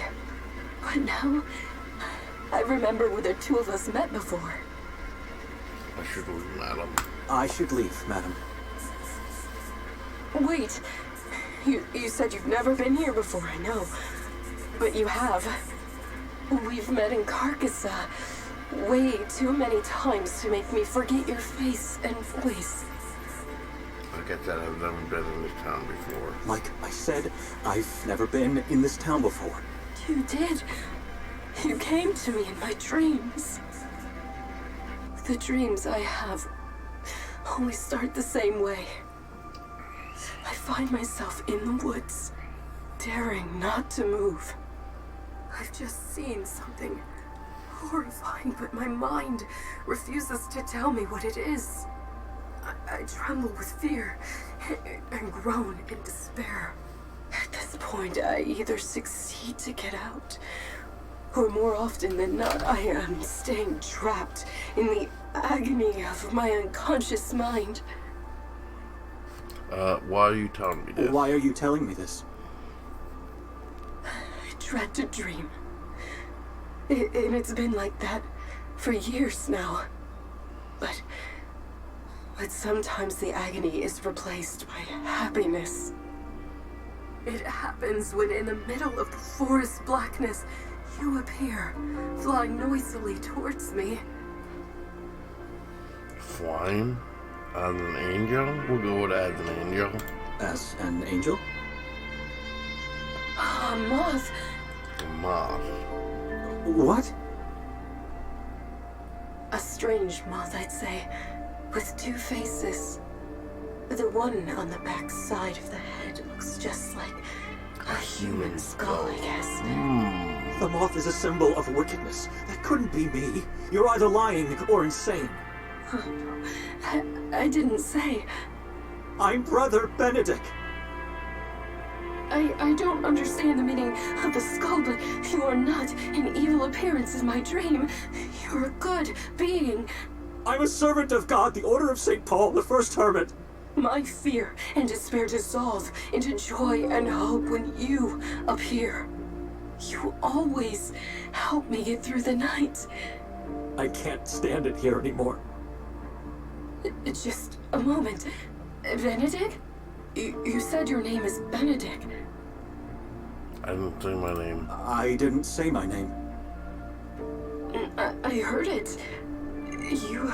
But now, I remember where the two of us met before. I should leave, madam. I should leave, madam. Wait. You said you've never been here before, I know. But you have. We've met in Carcassonne way too many times to make me forget your face and voice. Like I said, I've never been in this town before. Like I said, I've never been in this town before. You did. You came to me in my dreams. The dreams I have always start the same way. I find myself in the woods, daring not to move. I've just seen something horrifying, but my mind refuses to tell me what it is. I tremble with fear and groan in despair. At this point, I either succeed to get out, or more often than not, I am staying trapped in the agony of my unconscious mind. Why are you telling me this? Why are you telling me this? I dread to dream. And it's been like that for years now. But sometimes the agony is replaced by happiness. It happens when in the middle of the forest blackness, you appear, flying noisily towards me. Flying? As an angel? We'll go with as an angel. As an angel? A moth. A moth. What? A strange moth, I'd say, with two faces. The one on the back side of the head looks just like a human skull, I guess. The moth is a symbol of wickedness. That couldn't be me. You're either lying or insane. I didn't say. I'm Brother Benedict. I don't understand the meaning of the skull, but you are not an evil appearance in my dream. You're a good being. I'm a servant of God, the Order of St. Paul, the first hermit. My fear and despair dissolve into joy and hope when you appear. You always help me get through the night. I can't stand it here anymore. Just a moment. Benedict? You said your name is Benedict. I didn't say my name. I didn't say my name. I heard it. You...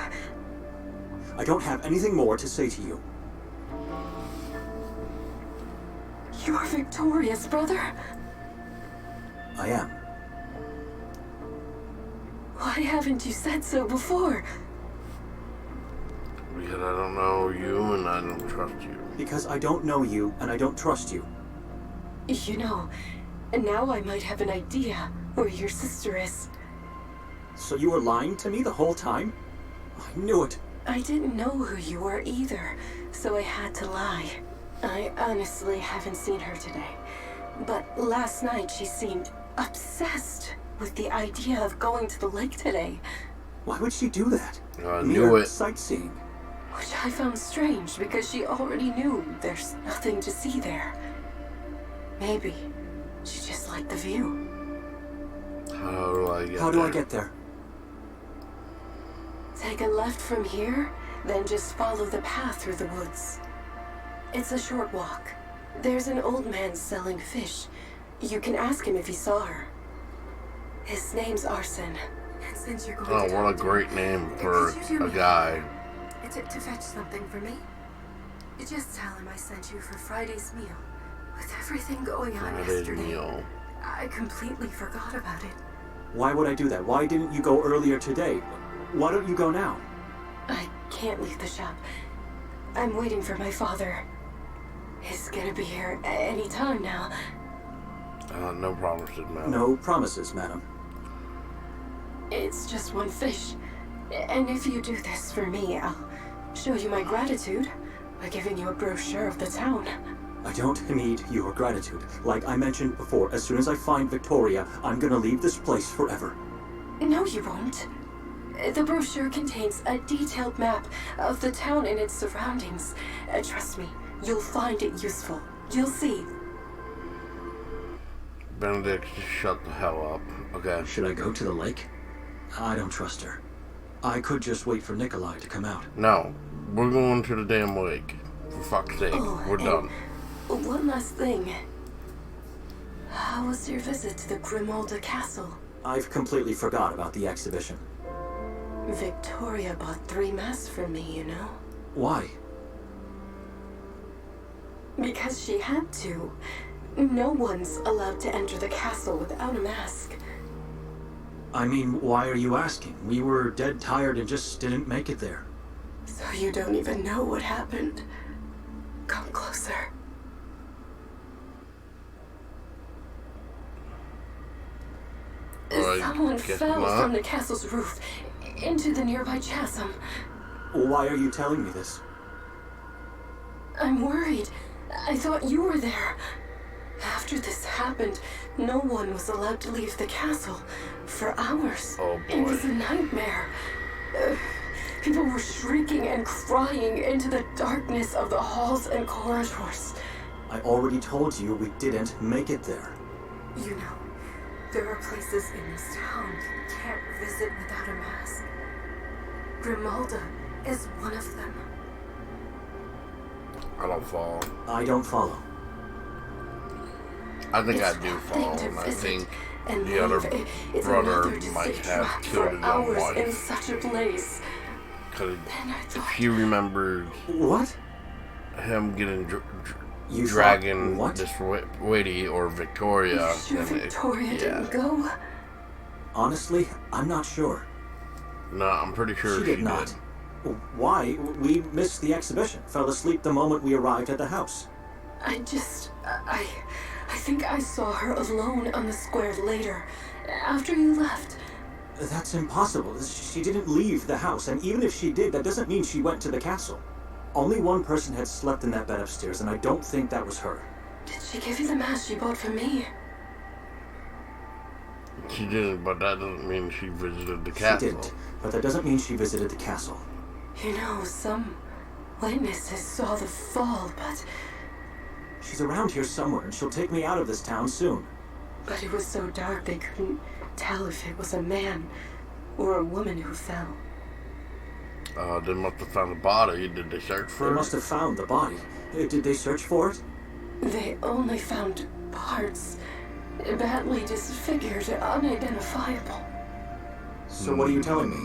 I don't have anything more to say to you. You're victorious, brother. I am. Why haven't you said so before? Because I don't know you and I don't trust you. Because I don't know you and I don't trust you. You know, now I might have an idea where your sister is. So you were lying to me the whole time? I knew it. I didn't know who you were either, so I had to lie. I honestly haven't seen her today. But last night she seemed obsessed with the idea of going to the lake today. Why would she do that? I knew it. Sightseeing. Which I found strange because she already knew there's nothing to see there. Maybe she just liked the view. How do I get How there? do I get there? Take a left from here, then just follow the path through the woods. It's a short walk. There's an old man selling fish. You can ask him if he saw her. His name's Arson. And since you're going to Oh, what a great name for a guy. To fetch something for me? Just tell him I sent you for Friday's meal. With everything going on Friday's yesterday, meal. I completely forgot about it. Why would I do that? Why didn't you go earlier today? Why don't you go now? I can't leave the shop. I'm waiting for my father. He's gonna be here any time now. No promises, madam. No promises, madam. It's just one fish. And if you do this for me, I'll show you my gratitude by giving you a brochure of the town. I don't need your gratitude. Like I mentioned before, as soon as I find Victoria, I'm gonna leave this place forever. No, you won't. The brochure contains a detailed map of the town and its surroundings. Trust me, you'll find it useful. You'll see. Benedict, just shut the hell up. Okay. Should I go to the lake? I don't trust her. I could just wait for Nikolai to come out. No. We're going to the damn lake. For fuck's sake. We're done. One last thing. How was your visit to the Grimolda Castle? I've completely forgot about the exhibition. Victoria bought 3 masks for me, you know? Why? Because she had to. No one's allowed to enter the castle without a mask. I mean, why are you asking? We were dead tired and just didn't make it there. So you don't even know what happened. Come closer. Someone fell from the castle's roof into the nearby chasm. Why are you telling me this? I'm worried. I thought you were there. After this happened, no one was allowed to leave the castle for hours. Oh boy. It was a nightmare. People were shrieking and crying into the darkness of the halls and corridors. I already told you we didn't make it there. You know, there are places in this town you can't visit without a mask. Grimalda is one of them. I don't follow. I don't follow. I think It's I do one follow, thing and to I visit think and the other leave. It's brother another to might stay have trapped killed for his own hours in wife. such a place. Because And I if thought, he remembers What? him getting You dragging thought what? this Witty or Victoria, you sure then Victoria didn't go? Honestly, I'm not sure. No, I'm pretty sure She did not. Why? We missed the exhibition. Fell asleep the moment we arrived at the house. I think I saw her alone on the square later, after you left. That's impossible. She didn't leave the house, and even if she did, that doesn't mean she went to the castle. Only one person had slept in that bed upstairs, and I don't think that was her. Did she give you the mask she bought for me? She didn't, but that doesn't mean she visited the She castle. didn't, but that doesn't mean she visited the castle. You know, some witnesses saw the fall, but She's around here somewhere, and she'll take me out of this town soon. it was so dark they couldn't tell if it was a man or a woman who fell. They must have found a body. Did they search for They her? must have found the body. Did they search for it? They only found parts, badly disfigured, unidentifiable. So what are you telling me?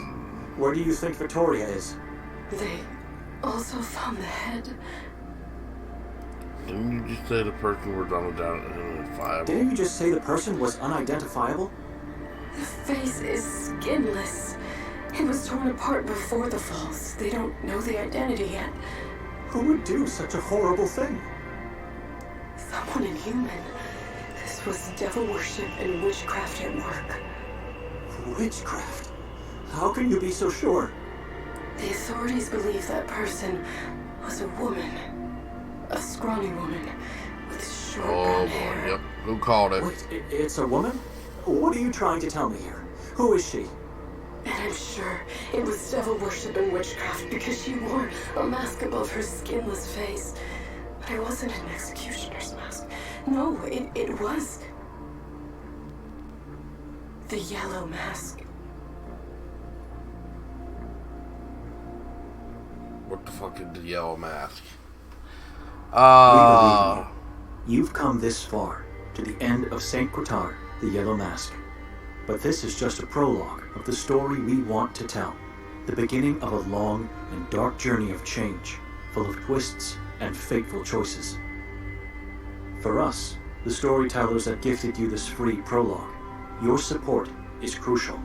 Where do you think Victoria is? They also found the head. Didn't you just say the person was unidentifiable? Didn't you just say the person was unidentifiable? The face is skinless. It was torn apart before the falls. They don't know the identity yet. Who would do such a horrible thing? Someone inhuman. This was devil worship and witchcraft at work. Witchcraft? How can you be so sure? The authorities believe that person was a woman. A scrawny woman with short Oh brown boy, hair. yep. Who called it? Wait, it's a woman? What are you trying to tell me here? Who is she? And I'm sure it was devil worship and witchcraft because she wore a mask above her skinless face. But it wasn't an executioner's mask. No, it was the yellow mask. What the fuck is the yellow mask? We believe you. You've come this far, to the end of St. Kotar, the Yellow Mask. But this is just a prologue of the story we want to tell. The beginning of a long and dark journey of change, full of twists and fateful choices. For us, the storytellers that gifted you this free prologue, your support is crucial.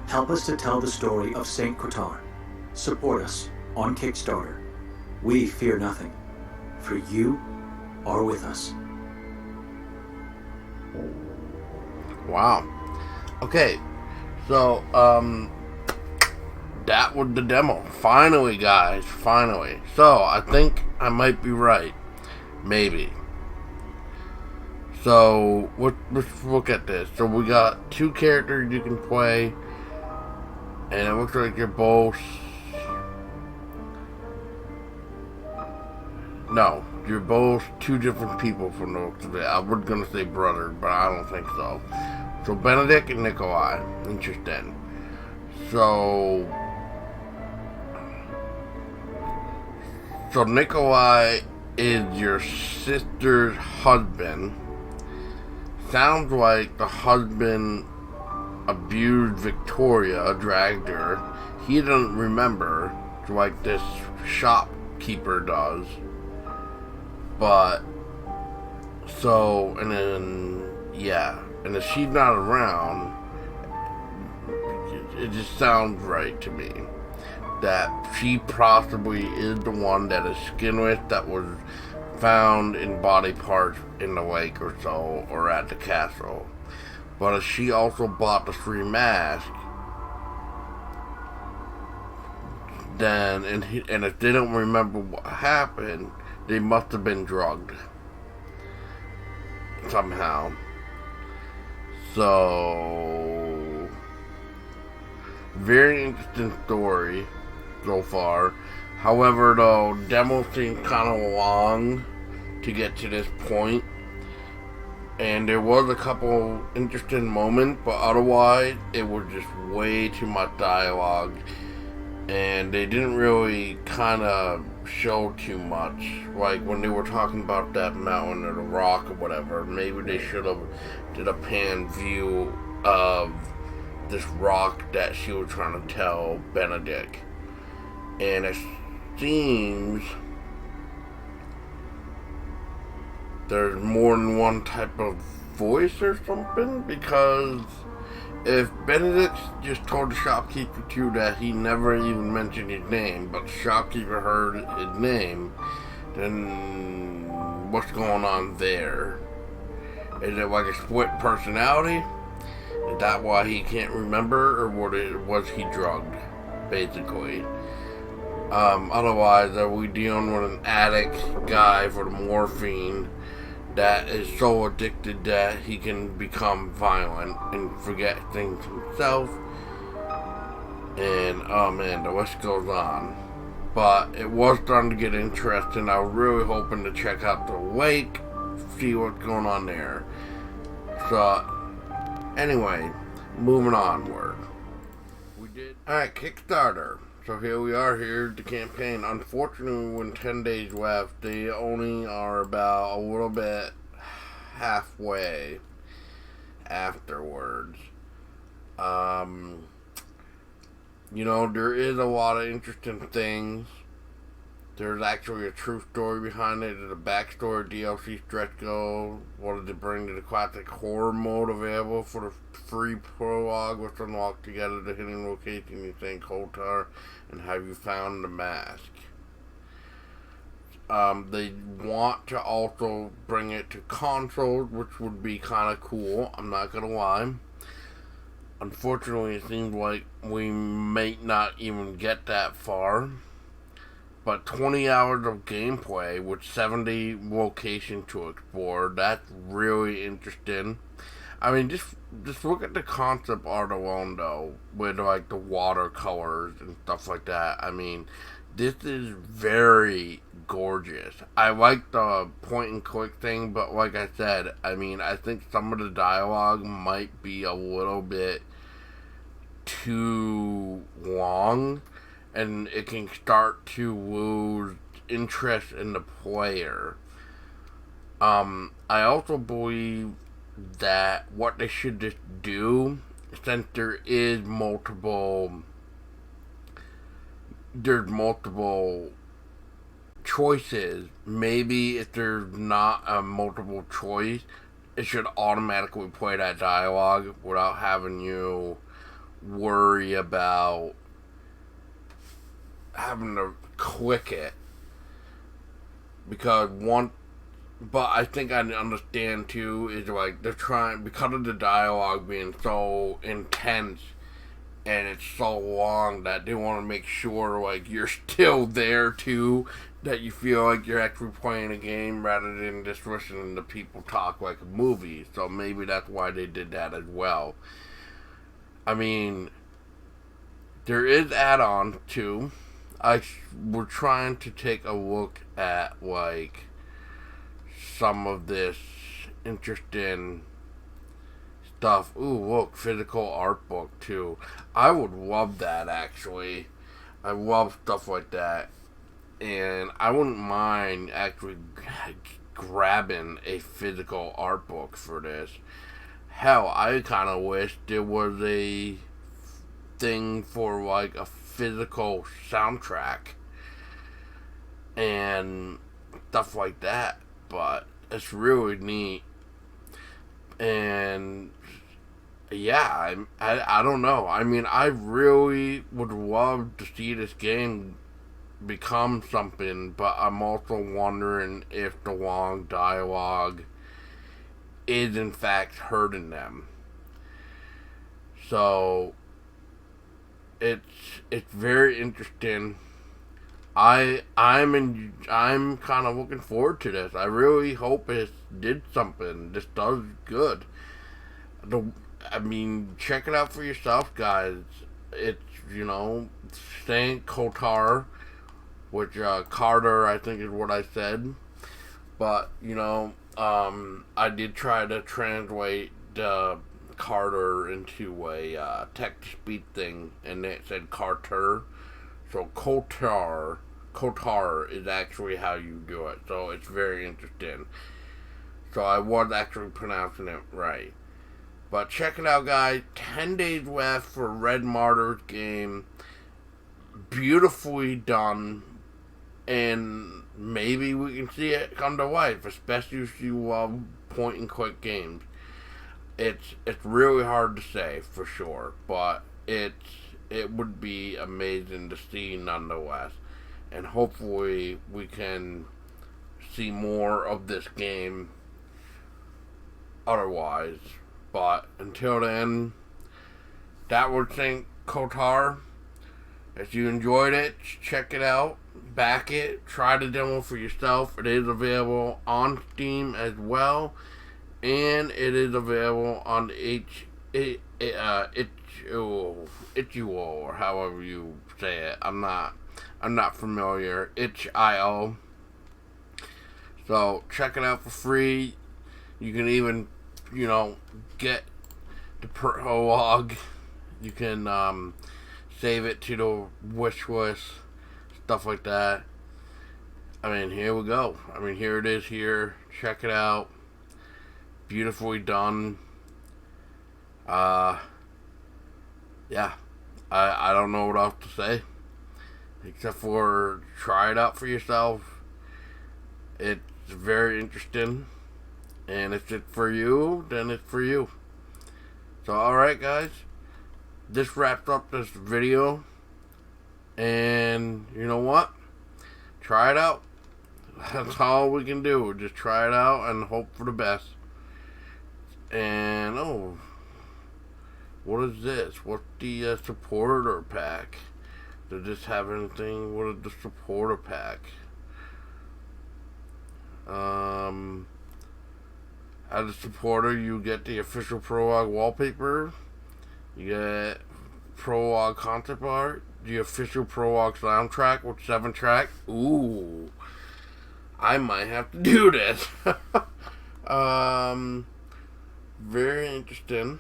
Help us to tell the story of St. Kotar. Support us on Kickstarter. We fear nothing, for you are with us. Wow. Okay. So, that was the demo. Finally, guys. Finally. So, I think I might be right. Maybe. So, let's look at this. So, we got 2 characters you can play. And it looks like you're both... No, you're both 2 different people from the looks of it. I was gonna say brother, but I don't think so. So Benedict and Nikolai. Interesting. So Nikolai is your sister's husband. Sounds like the husband abused Victoria, dragged her. He doesn't remember, like this shopkeeper does. But, so, and then, yeah. And if she's not around, it just sounds right to me that she possibly is the one that is Skinwith that was found in body parts in the lake or so, or at the castle. But if she also bought the 3 masks, then, and if they don't remember what happened, they must have been drugged somehow. So, very interesting story so far. However, though, demo seemed kind of long to get to this point, and there was a couple interesting moments, but otherwise, it was just way too much dialogue, and they didn't really kind of show too much. Like when they were talking about that mountain or the rock or whatever, maybe they should have did a pan view of this rock that she was trying to tell Benedict. And it seems there's more than one type of voice or something, because if Benedict just told the shopkeeper too that he never even mentioned his name, but the shopkeeper heard his name, then what's going on there? Is it like a split personality? Is that why he can't remember, or was he drugged, basically? Otherwise, are we dealing with an addict guy for the morphine that is so addicted that he can become violent and forget things himself? And, oh man, the list goes on. But it was starting to get interesting. I was really hoping to check out the lake, see what's going on there. So, anyway, moving onward. We did, alright, Kickstarter. So here we are, here's the campaign. Unfortunately, when 10 days left, they only are about a little bit halfway afterwards. You know, there is a lot of interesting things. There's actually a true story behind it. There's a backstory, DLC stretch goal. What did it bring to the classic horror mode available for the free prologue, which unlocked together the hidden location you think Kotar, and have you found the mask? They want to also bring it to consoles, which would be kind of cool, I'm not gonna lie. Unfortunately, it seems like we may not even get that far. But 20 hours of gameplay with 70 locations to explore, that's really interesting. I mean, just look at the concept art alone, though, with like the watercolors and stuff like that. I mean, this is very gorgeous. I like the point and click thing, but like I said, I mean, I think some of the dialogue might be a little bit too long, and it can start to lose interest in the player. I also believe that what they should just do, since there's multiple choices, maybe if there's not a multiple choice, it should automatically play that dialogue without having you worry about having to click it. Because but I think I understand too, is like they're trying, because of the dialogue being so intense and it's so long, that they want to make sure like you're still there too, that you feel like you're actually playing a game rather than just listening to people talk like a movie. So maybe that's why they did that as well. I mean, there is add-on too. We're trying to take a look at like some of this interesting stuff. Ooh, look, physical art book too. I would love that, actually. I love stuff like that, and I wouldn't mind actually grabbing a physical art book for this. Hell, I kind of wish there was a thing for like a physical soundtrack and stuff like that, but it's really neat. And yeah, I don't know. I mean, I really would love to see this game become something, but I'm also wondering if the long dialogue is in fact hurting them. So it's very interesting. I'm kind of looking forward to this. I really hope it did something. This does good. I mean, check it out for yourself, guys. It's, Saint Kotar, which Carter, I think is what I said. But I did try to translate Carter into a text-to-speech thing, and it said Carter. So Kotar is actually how you do it. So it's very interesting. So I was actually pronouncing it right. But check it out, guys. 10 days left for Red Martyr's game. Beautifully done. And maybe we can see it come to life, especially if you love point-and-click games. It's really hard to say for sure, but it would be amazing to see nonetheless. And hopefully we can see more of this game otherwise. But until then, that was Saint Kotar. If you enjoyed it, check it out, back it, try the demo for yourself. It is available on Steam as well, and it is available on itch.io, or however you say it. I'm not familiar. itch.io. So check it out for free. You can even, get the prologue. You can save it to the wish list, stuff like that. I mean, here we go. I mean, here it is here. Check it out. Beautifully done. Yeah. I don't know what else to say. Except for try it out for yourself. It's very interesting. And if it's for you, then it's for you. So, alright, guys. This wraps up this video. And you know what? Try it out. That's all we can do. Just try it out and hope for the best. And, what is this? What's the supporter pack? Does this have anything? What is the supporter pack? As a supporter, you get the official Prologue wallpaper. You get Prologue concept art. The official Prologue soundtrack with 7 tracks. Ooh. I might have to do this. Very interesting.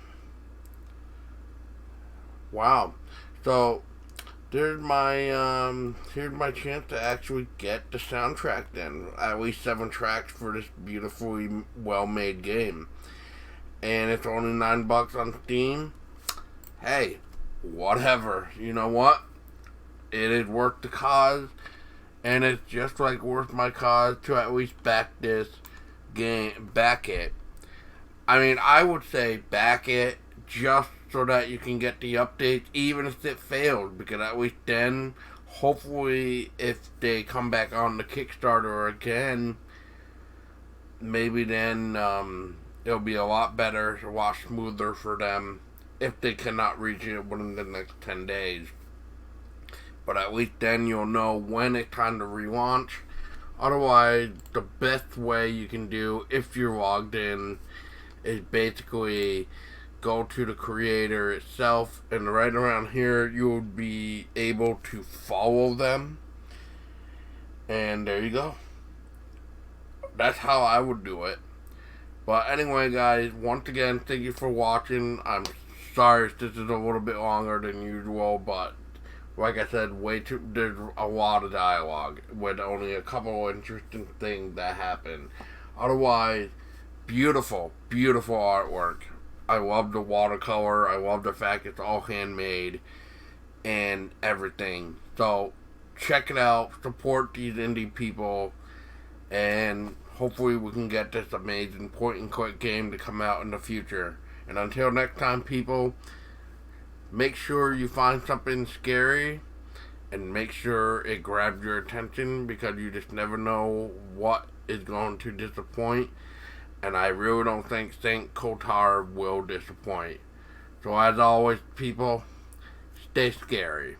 Wow. So, here's my chance to actually get the soundtrack then. At least 7 tracks for this beautifully well-made game. And it's only $9 on Steam. Hey, whatever. You know what? It is worth the cause. And it's just like worth my cause to at least back this game, back it. I mean, I would say back it just so that you can get the updates, even if it fails, because at least then, hopefully, if they come back on the Kickstarter again, maybe then it'll be a lot better, a lot smoother for them if they cannot reach it within the next 10 days. But at least then you'll know when it's time to relaunch. Otherwise, the best way you can do, if you're logged in, is basically go to the creator itself, and right around here you will be able to follow them, and there you go. That's how I would do it. But anyway, guys, once again, thank you for watching. I'm sorry if this is a little bit longer than usual, but like I said, there's a lot of dialogue with only a couple of interesting things that happen. Otherwise, beautiful, beautiful artwork. I love the watercolor. I love the fact it's all handmade and everything. So check it out. Support these indie people. And hopefully we can get this amazing point-and-click game to come out in the future. And until next time, people, make sure you find something scary and make sure it grabs your attention, because you just never know what is going to disappoint. And I really don't think St. Kotar will disappoint. So as always, people, stay scary.